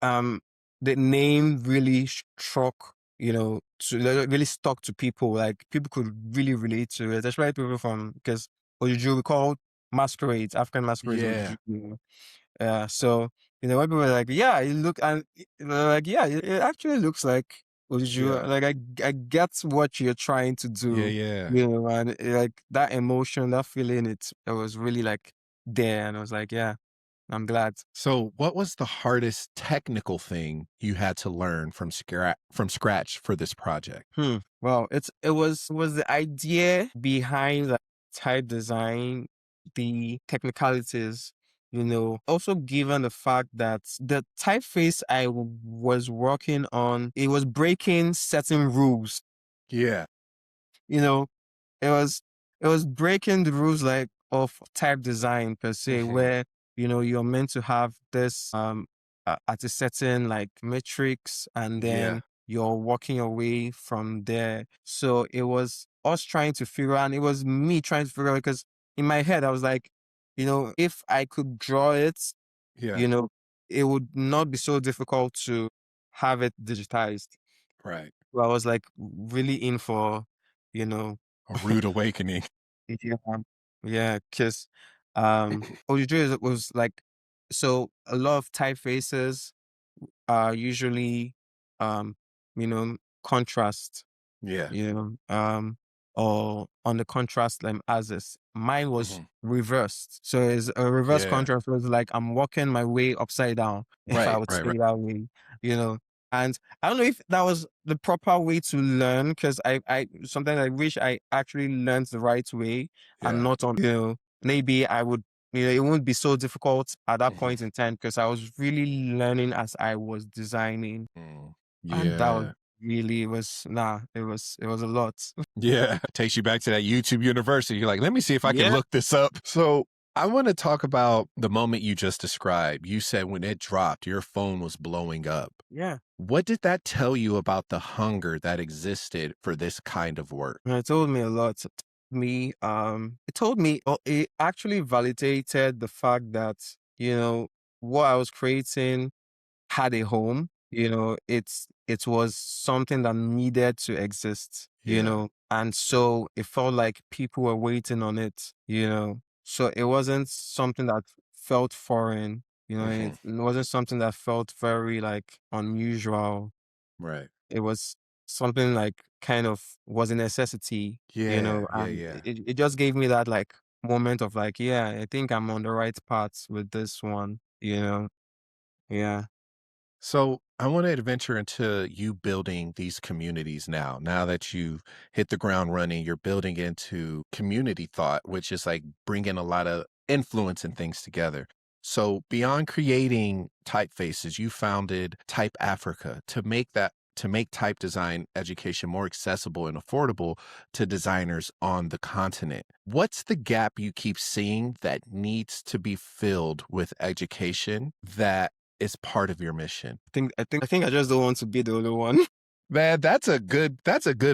um, the name really struck, really stuck to people. Like people could really relate to it, especially people from because Ojuju we call masquerades, African masquerades Yeah. Ojuju. So, when people were like, yeah, you look, and they're like, yeah, it actually looks like Ojuju. Yeah. Like, I get what you're trying to Yeah. do, Yeah. and like that emotion, that feeling, it was really like there. And I was like, yeah, I'm glad. So, what was the hardest technical thing you had to learn from scratch for this project? Well, it was the idea behind the type design, the technicalities, also given the fact that the typeface was working on, it was breaking certain rules, Yeah. you know, it was it was breaking the rules like of type design per se, Hmm. where you're meant to have this at a certain like matrix, and Yeah. then you're walking away from there. So it was us trying to figure out, and it was me trying to figure out because in my head I was like, if I could draw it, Yeah. you know, it would not be so difficult to have it digitized. Right. So I was like really in for, you know, A rude awakening. yeah, yeah, because Ojuju was like, so a lot of typefaces are usually um, you know, contrast, Yeah. you know, or on the contrast axis. Mine was Hmm. reversed. So it's a reverse Yeah. contrast was like I'm walking my way upside down, if I Right. would Right. say Right. it that way, you know. And I don't know if that was the proper way to learn because I sometimes I wish I actually learned the right way and Yeah. not on, maybe I would, it wouldn't be so difficult at that Hmm. point in time because I was really learning as I was designing. Mm. And that was Yeah. really, it was a lot. Yeah. Takes you back to that YouTube University. You're like, let me see if I can Yeah. look this up. So, I want to talk about the moment you just described. You said when it dropped, your phone was blowing up. Yeah. What did that tell you about the hunger that existed for this kind of work? And it told me a lot. It actually validated the fact that, what I was creating had a home. It was something that needed to exist, Yeah. and so it felt like people were waiting on it, so it wasn't something that felt foreign, Hmm. it wasn't something that felt very like unusual. Right. It was something like kind of was a necessity, Yeah. Yeah. and Yeah. it just gave me that like moment of like, yeah, I think I'm on the right path with this one. Yeah. So I want to adventure into you building these communities now. Now that you've hit the ground running, you're building into community thought, which is like bringing a lot of influence and things together. So beyond creating typefaces, you founded Type Africa to make type design education more accessible and affordable to designers on the continent. What's the gap you keep seeing that needs to be filled with education that is part of your mission? I think I just don't want to be the only one. Man, that's a good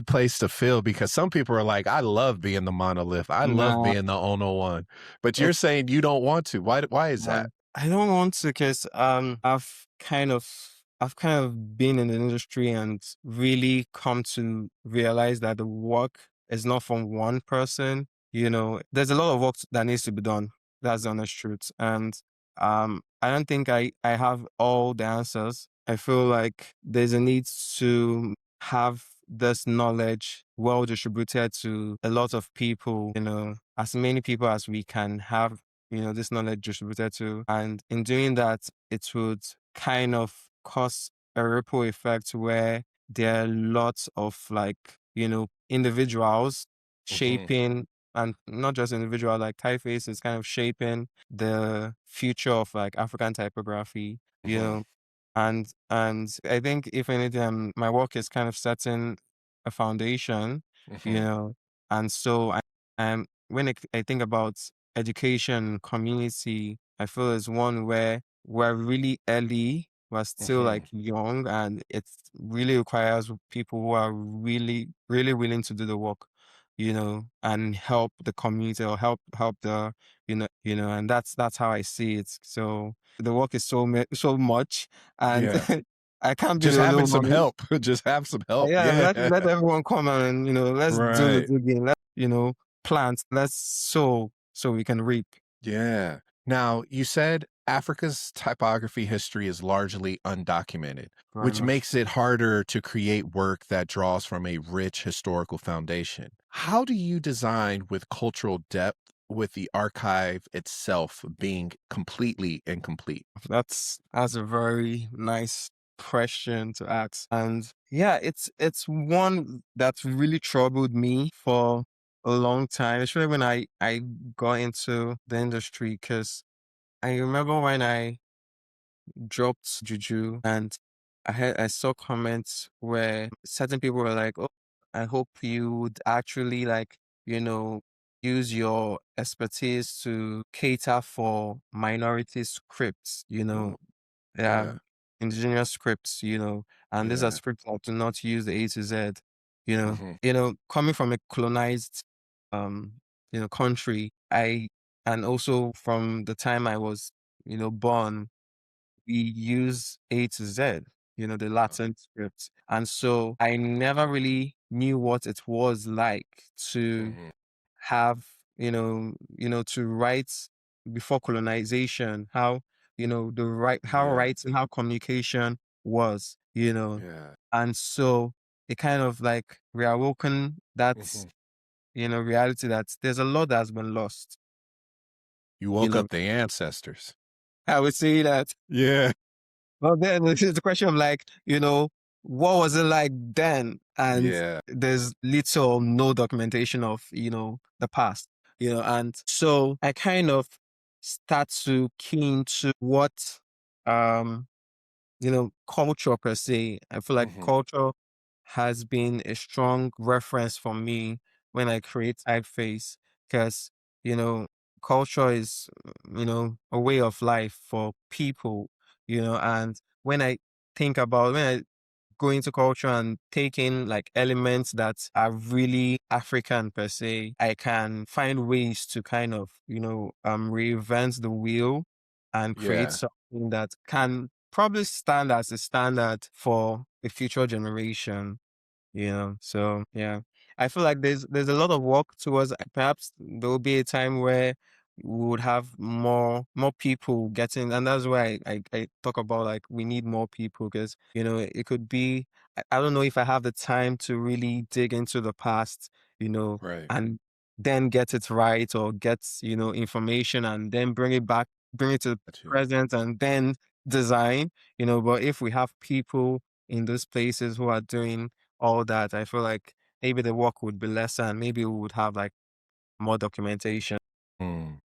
place to feel because some people are like, I love being the monolith. I love Nah, being the ono one. But you're it's saying you don't want to. Why is that? I don't want to because I've kind of been in the industry and really come to realize that the work is not from one person. There's a lot of work that needs to be done. That's the honest truth. And I don't think I have all the answers. I feel like there's a need to have this knowledge well distributed to a lot of people, as many people as we can have, this knowledge distributed to. And in doing that, it would kind of cause a ripple effect where there are lots of like, individuals shaping, and not just individual, like typeface is kind of shaping the future of like African typography, and I think if anything, my work is kind of setting a foundation, and so when I think about education community, I feel is one where we're really early, we're still like young, and it really requires people who are really, really willing to do the work, and help the community or help the, and that's how I see it. So the work is so much, and Yeah. I can't be Just the only having some one. help. Just have some help. Yeah, Yeah. let everyone come and let's do the Right. digging. Let's plant. Let's sow so we can reap. Yeah. Now, you said Africa's typography history is largely undocumented, Very which much. makes it harder to create work that draws from a rich historical foundation. How do you design with cultural depth with the archive itself being completely incomplete? That's a very nice question to ask. And yeah, it's one that's really troubled me for a long time, especially when I got into the industry, because I remember when I dropped Juju, and I saw comments where certain people were like, "Oh, I hope you would actually like, use your expertise to cater for minority scripts, Mm, yeah, yeah. indigenous scripts, and these are Yeah. scripts that do not use the A to Z, Hmm. coming from a colonized, um, country, and also from the time I was, born, we use A to Z, the Latin script. And so I never really knew what it was like to Hmm. have, to write before colonization, how, how Yeah. writing, how communication was. Yeah. And so it kind of like reawoken that, Hmm. reality that there's a lot that's been lost, You you woke know. up the ancestors. I would say that. Yeah. Well, then it's the question of like, what was it like then? And Yeah. there's little or no documentation of, the past, and so I kind of start to key into what, um, culture per se. I feel like Hmm. culture has been a strong reference for me when I create typeface, because, you know, culture is, a way of life for people, and when I when I go into culture and take in like elements that are really African per se, I can find ways to kind of, reinvent the wheel and create Yeah. something that can probably stand as a standard for a future generation. So yeah, I feel like there's a lot of work towards, perhaps there will be a time where we would have more people getting, and that's why I talk about like we need more people, because it could be, I don't know if I have the time to really dig into the past, Right. and then get it right, or get information and then bring it to the Got you. present, and then design, but if we have people in those places who are doing all that, I feel like maybe the work would be lesser, and maybe we would have like more documentation.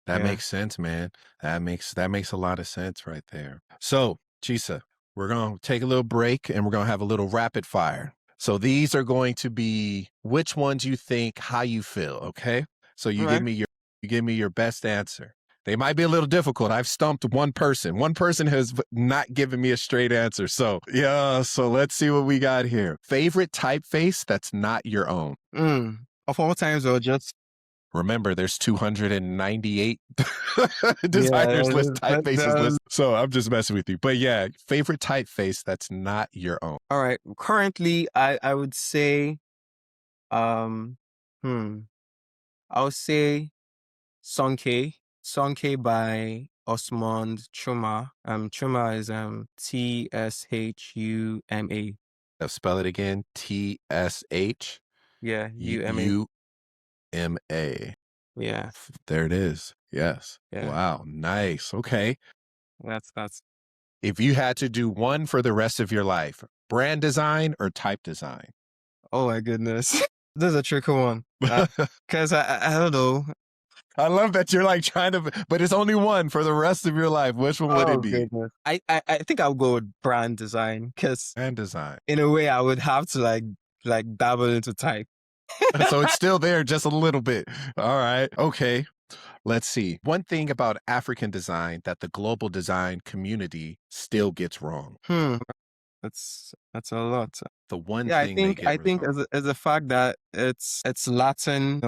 That Yeah. makes sense, man. That makes a lot of sense right there. So, Chisa, we're gonna take a little break and we're gonna have a little rapid fire. So these are going to be which ones you think, how you feel, okay? So All right. you give me your best answer. They might be a little difficult. I've stumped one person. One person has not given me a straight answer. So, yeah, so let's see what we got here. Favorite typeface that's not your own. Of all times, or just Remember, there's 298 yeah. designers list, typefaces list. So I'm just messing with you. But yeah, favorite typeface that's not your own. All right. Currently, I would say, um, hmm, I would say Sonke. Sonke by Osmond Chuma. Chuma is Tshuma. Spell it again. TSH. Yeah, UMA. UMA. Yeah, There it is. Yes. yeah. Wow. Nice. Okay. That's. If you had to do one for the rest of your life, brand design or type design? Oh my goodness, this is a tricky one. Cause I don't know. I love that you're like trying to, but it's only one for the rest of your life. Which one would Oh it be? goodness. I think I'll go with brand design because Brand design. in a way I would have to like dabble into type. So it's still there just a little bit. All right. Okay. Let's see. One thing about African design that the global design community still gets wrong. That's a lot. The one Yeah, I thing they think get I think wrong. as a fact that it's Latin,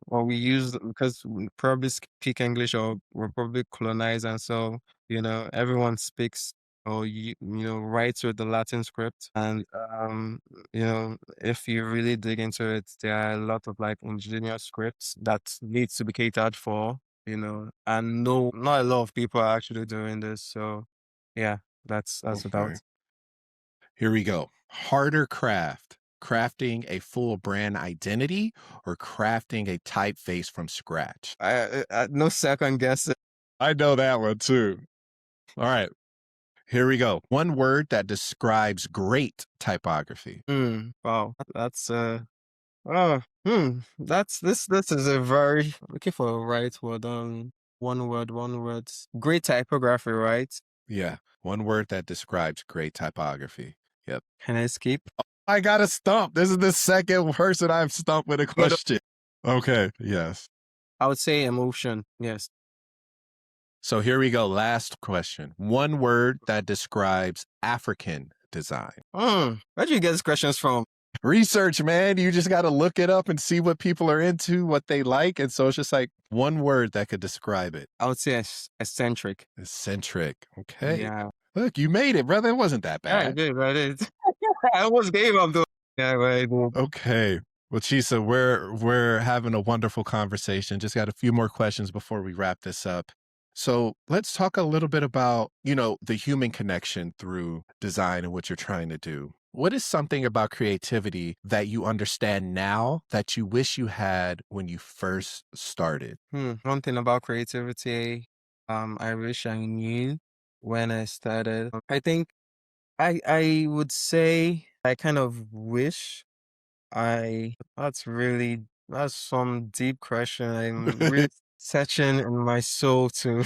or we use because we probably speak English or we're probably colonized, and so everyone speaks or writes with the Latin script, and if you really dig into it, there are a lot of like ingenious scripts that needs to be catered for, and no, not a lot of people are actually doing this, so yeah, that's Okay. about. Here we go. Harder craft. Crafting a full brand identity or crafting a typeface from scratch. No second guess. I know that one too. All right. Here we go. One word that describes great typography. Wow. That's this is a very looking for a right word. One word. Great typography, right? Yeah. One word that describes great typography. Yep. Can I skip? I got a stump. This is the second person I've stumped with a question. Okay. Yes. I would say emotion. Yes. So here we go. Last question. One word that describes African design. Where do you get these questions from? Research, man. You just got to look it up and see what people are into, what they like. And so it's just like one word that could describe it. I would say eccentric. Eccentric. Okay. Yeah. Look, you made it, brother. It wasn't that Yeah, I bad. did. I did. I almost gave up though. Yeah, right. Okay. Well, Chisa, we're having a wonderful conversation. Just got a few more questions before we wrap this up. So let's talk a little bit about, the human connection through design and what you're trying to do. What is something about creativity that you understand now that you wish you had when you first started? One thing about creativity, I wish I knew when I started. I think I would say I kind of wish that's some deep question. I'm really searching in my soul to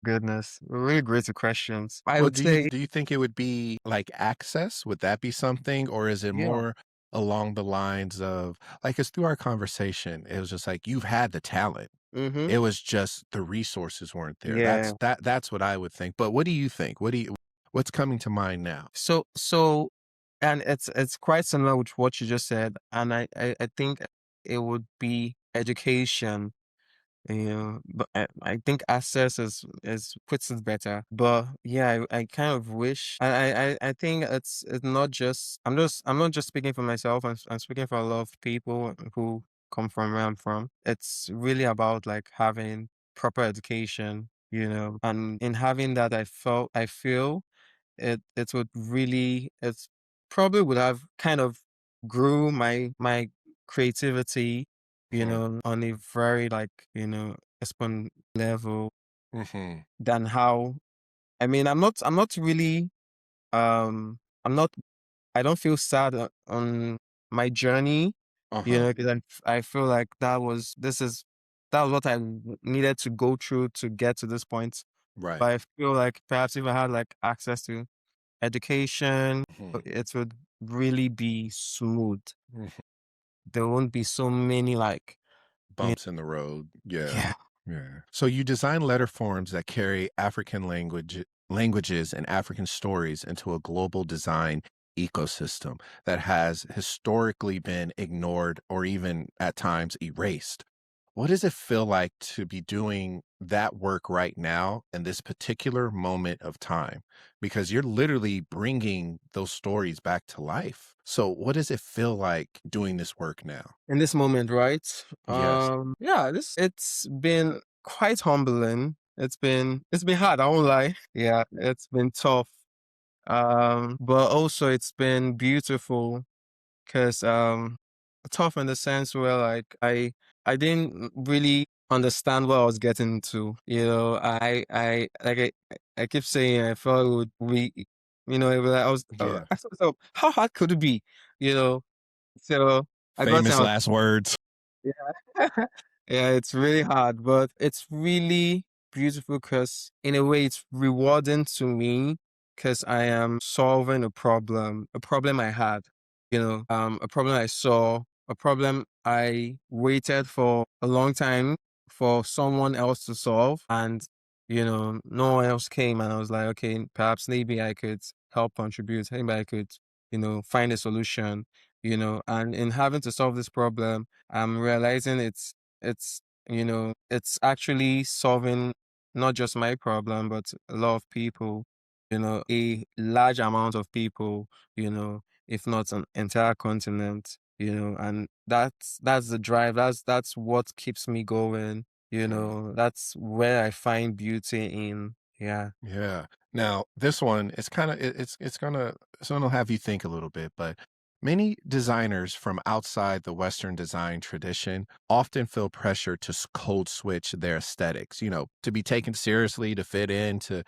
goodness. Really great questions. I Well, would say, do you think it would be like access? Would that be something? Or is it yeah. more along the lines of like, it's through our conversation, it was just like you've had the talent. Mm-hmm. It was just the resources weren't there. Yeah. That's what I would think. But what do you think? What's coming to mind now? So and it's quite similar with what you just said. And I think it would be education. But I think access is puts it better. But yeah, I kind of wish I think it's not just I'm not just speaking for myself. I'm speaking for a lot of people who come from where I'm from. It's really about like having proper education, and in having that, I feel it would really it's probably would have kind of grew my creativity, on a very like, exponent level Mm-hmm. than how I'm not really um I'm not I don't feel sad on my journey, Uh-huh. because I feel like that was what I needed to go through to get to this point. Right. But I feel like perhaps if I had like access to education, Mhm. it would really be smooth. Mhm. There won't be so many like, y- Bumps in the road. Yeah. yeah. Yeah. So you design letter forms that carry African languages and African stories into a global design ecosystem that has historically been ignored or even at times erased. What does it feel like to be doing that work right now in this particular moment of time? Because you're literally bringing those stories back to life. So, what does it feel like doing this work now? In this moment, right? Yes. Yeah, this it's been quite humbling. It's been hard, I won't lie. Yeah, it's been tough. But also it's been beautiful because tough in the sense where like I didn't really understand what I was getting into. I keep saying I felt it would be, it was like Yeah. I thought, so how hard could it be? You know, so I got Famous to last words. yeah. Yeah, it's really hard, but it's really beautiful because in a way it's rewarding to me because I am solving a problem I had, a problem I saw, a problem I waited for a long time for someone else to solve. And, no one else came and I was like, okay, perhaps maybe I could help contribute. Maybe I could, find a solution, and in having to solve this problem, I'm realizing it's actually solving not just my problem, but a lot of people, a large amount of people, if not an entire continent, and that's the drive. That's what keeps me going, Mhm. that's where I find beauty in. Yeah. Yeah. Now, this one is kind of it's gonna have you think a little bit, but many designers from outside the Western design tradition often feel pressure to code switch their aesthetics, to be taken seriously, to fit in, to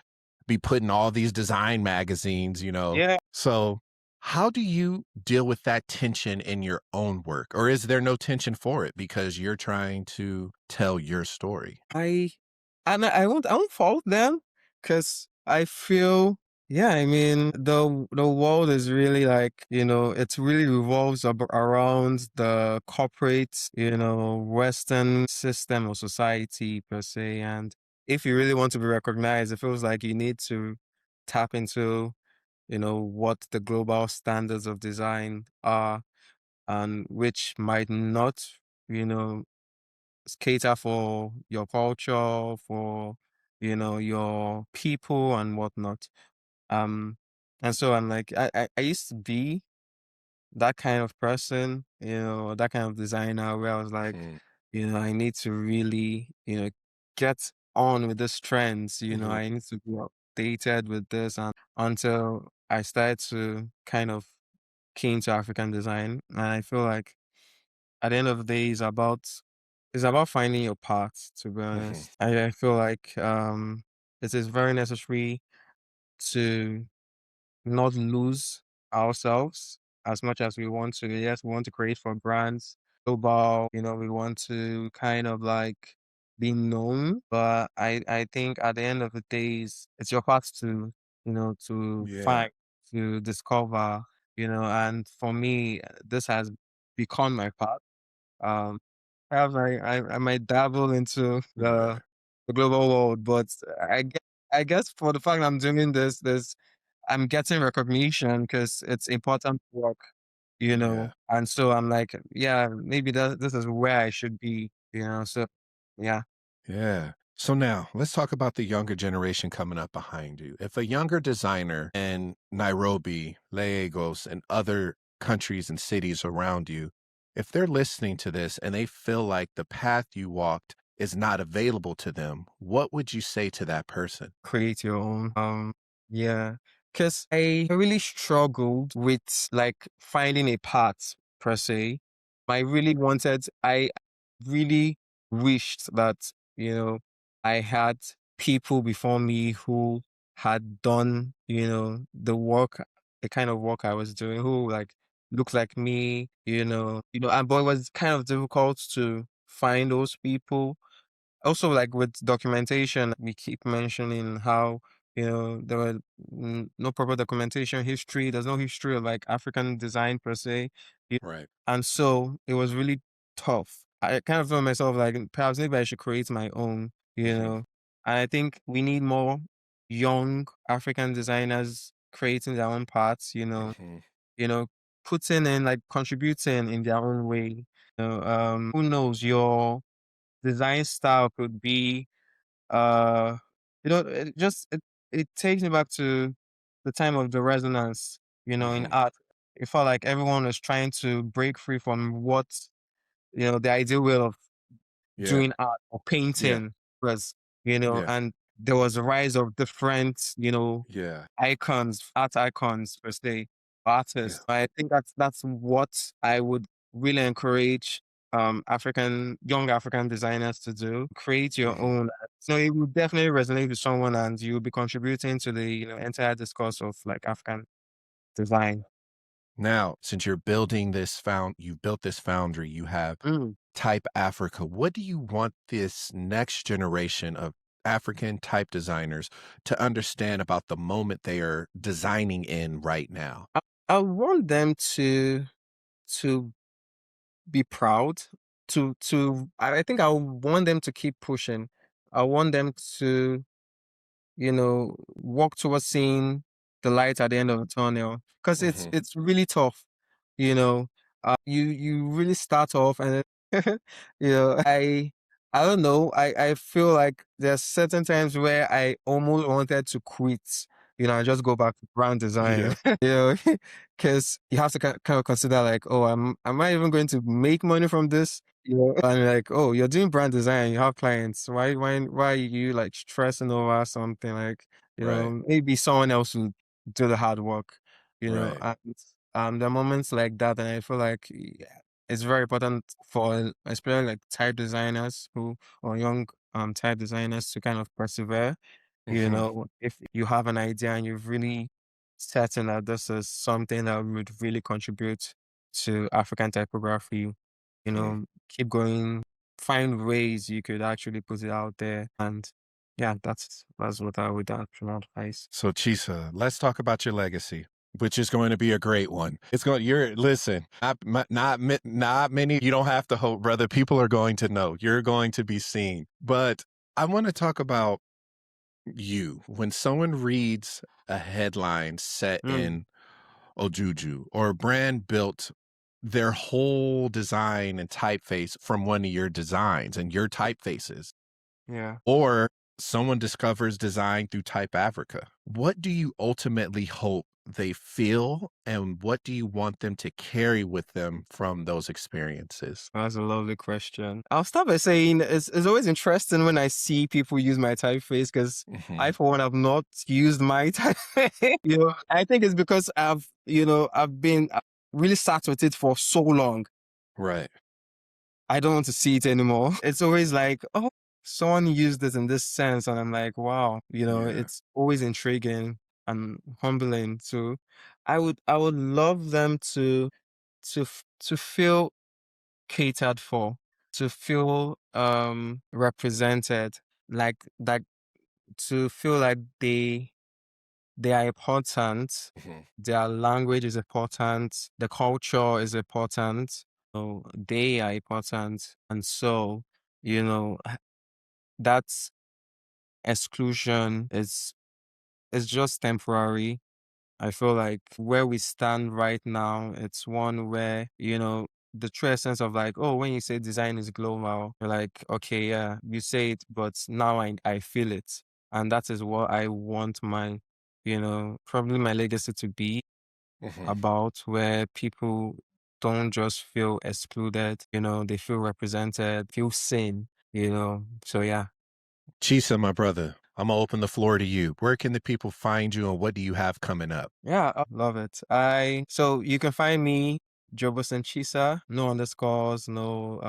be put in all these design magazines. Yeah. So how do you deal with that tension in your own work? Or is there no tension for it because you're trying to tell your story? I I won't fault them because I feel, yeah, I mean the world is really like, it really revolves around the corporate, Western system or society per se. And if you really want to be recognized, it feels like you need to tap into, what the global standards of design are, and which might not, you know, cater for your culture, for, your people and whatnot. Um, and so I'm like, I used to be that kind of person, that kind of designer where I was like, Mhm. I need to really, get on with this trends, Mhm. I need to be updated with this, and until I started to kind of key into African design. And I feel like at the end of the day, it's about finding your path, to be Mhm. honest. I feel like it is very necessary to not lose ourselves as much as we want to. Yes, we want to create for brands, global, we want to kind of like be known. But I think at the end of the days, it's your path to, to Yeah. find, to discover, and for me, this has become my path. Um, Perhaps I might dabble into Right. the global world, but I guess for the fact I'm doing this, I'm getting recognition because it's important work, Yeah. and so I'm like, yeah, maybe this is where I should be, so yeah. Yeah. So now let's talk about the younger generation coming up behind you. If a younger designer in Nairobi, Lagos, and other countries and cities around you, if they're listening to this and they feel like the path you walked is not available to them, what would you say to that person? Create your own. Yeah, because I really struggled with like finding a path per se. I really wished that, I had people before me who had done, the kind of work I was doing, who like looked like me, and but it was kind of difficult to find those people. Also, like with documentation, we keep mentioning how, there were no proper documentation history. There's no history of like African design per se. Y- Right. And so it was really tough. I kind of feel myself like perhaps maybe I should create my own, Hmm. And I think we need more young African designers creating their own parts, Hmm. you know, putting in like contributing in their own way. Who knows, your design style could be uh it takes me back to the time of the resonance, in Hmm. art. It felt like everyone was trying to break free from what, the ideal way of Yeah. doing art or Yeah. painting was, Yeah. and there was a rise of different, Yeah. icons, art icons per se, Yeah. artists. I think that's what I would really encourage young African designers to do. Create your Mhm. own. So it will definitely resonate with someone, and you'll be contributing to the entire discourse of like African design. Now, since you've built this foundry, you have Mm. Type Africa. What do you want this next generation of African type designers to understand about the moment they are designing in right now? I want them to be proud. I think I want them to keep pushing. I want them to walk towards seeing the light at the end of the tunnel. Because it's Mhm. it's really tough, you know. You really start off and then, I don't know. I feel like there's certain times where I almost wanted to quit, and just go back to brand design, Yeah. because you have to kind of consider like, oh, am I even going to make money from this? And like, oh, you're doing brand design, you have clients. Why are you like stressing over something like, Right. maybe someone else will do the hard work, Right. and there are moments like that, and I feel like it's very important for especially like type designers or young type designers to kind of persevere. Mhm. If you have an idea and you're really certain that this is something that would really contribute to African typography, Mhm. keep going, find ways you could actually put it out there. And yeah, that's what I would actually advise. So, Chisa, let's talk about your legacy, which is going to be a great one. It's going. You're listen. Not many. You don't have to hope, brother. People are going to know. You're going to be seen. But I want to talk about you. When someone reads a headline set Mm, in Ojuju or a brand built their whole design and typeface from one of your designs and your typefaces, yeah. or someone discovers design through Type Africa, what do you ultimately hope they feel and what do you want them to carry with them from those experiences? That's a lovely question. I'll start by saying it's always interesting when I see people use my typeface because I, Mhm. for one, have not used my typeface. I think it's because I've been really sat with it for so long. Right. I don't want to see it anymore. It's always like, oh, someone used this in this sense. And I'm like, wow, Yeah. it's always intriguing and humbling. So I would love them to feel catered for, to feel represented, like to feel like they are important, Mhm. their language is important, the culture is important, they are important. And so, that exclusion is just temporary. I feel like where we stand right now, it's one where, the true essence of like, oh, when you say design is global, you're like, okay, yeah, you say it, but now I feel it. And that is what I want probably my legacy to be Mhm. about, where people don't just feel excluded, they feel represented, feel seen. So yeah. Chisa, my brother, I'm gonna open the floor to you. Where can the people find you and what do you have coming up? Yeah, I love it. So you can find me, Joboson Chisa, no underscores, no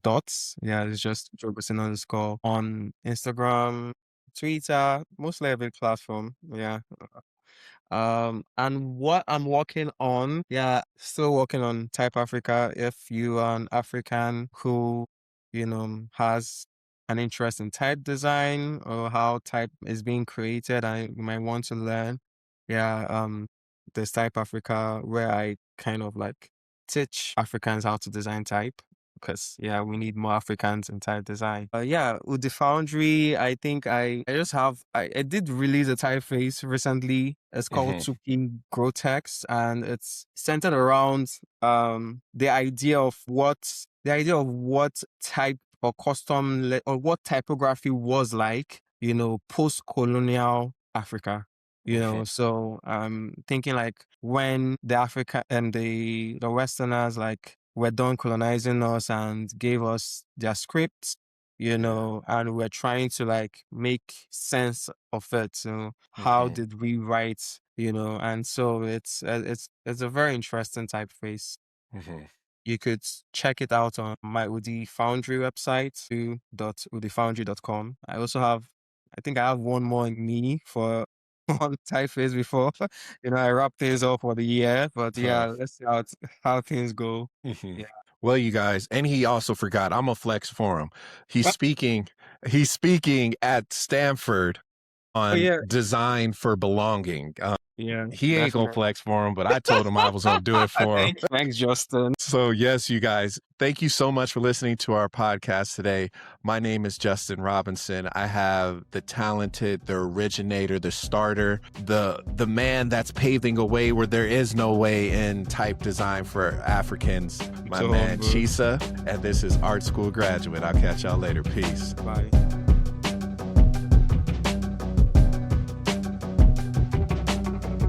dots. Yeah, it's just Joboson underscore on Instagram, Twitter, mostly every platform. Yeah. And what I'm working on, yeah, still working on Type Africa. If you are an African who, has an interest in type design or how type is being created, and you might want to learn, yeah, there's Type Africa where I kind of like teach Africans how to design type. Because yeah, we need more Africans in type design. Yeah, Udi Foundry. I think I did release a typeface recently. It's called Mhm. 2P Grotex, and it's centered around the idea of what type or or what typography was like, post-colonial Africa. Mhm. So I'm thinking like when the Africa and the Westerners like were done colonizing us and gave us their scripts. and we're trying to like make sense of it. How did we write, and so it's a very interesting typeface. You could check it out on my Udi Foundry website, udfoundry.com. I think I have one more in me for on typeface before. I wrap things up for the year, but yeah, let's see how things go. Yeah. Well, you guys, and he also forgot, I'm a flex for him. He's speaking at Stanford on design for belonging. Yeah, he ain't gonna flex for him, but I told him I was gonna do it for him. Thanks, Justin. So yes, you guys, thank you so much for listening to our podcast today. My name is Justin Robinson. I have the talented, the originator, the starter, the man that's paving a way where there is no way in type design for Africans, my man Chisa, and this is Art School Graduate. I'll catch y'all later. Peace. Bye.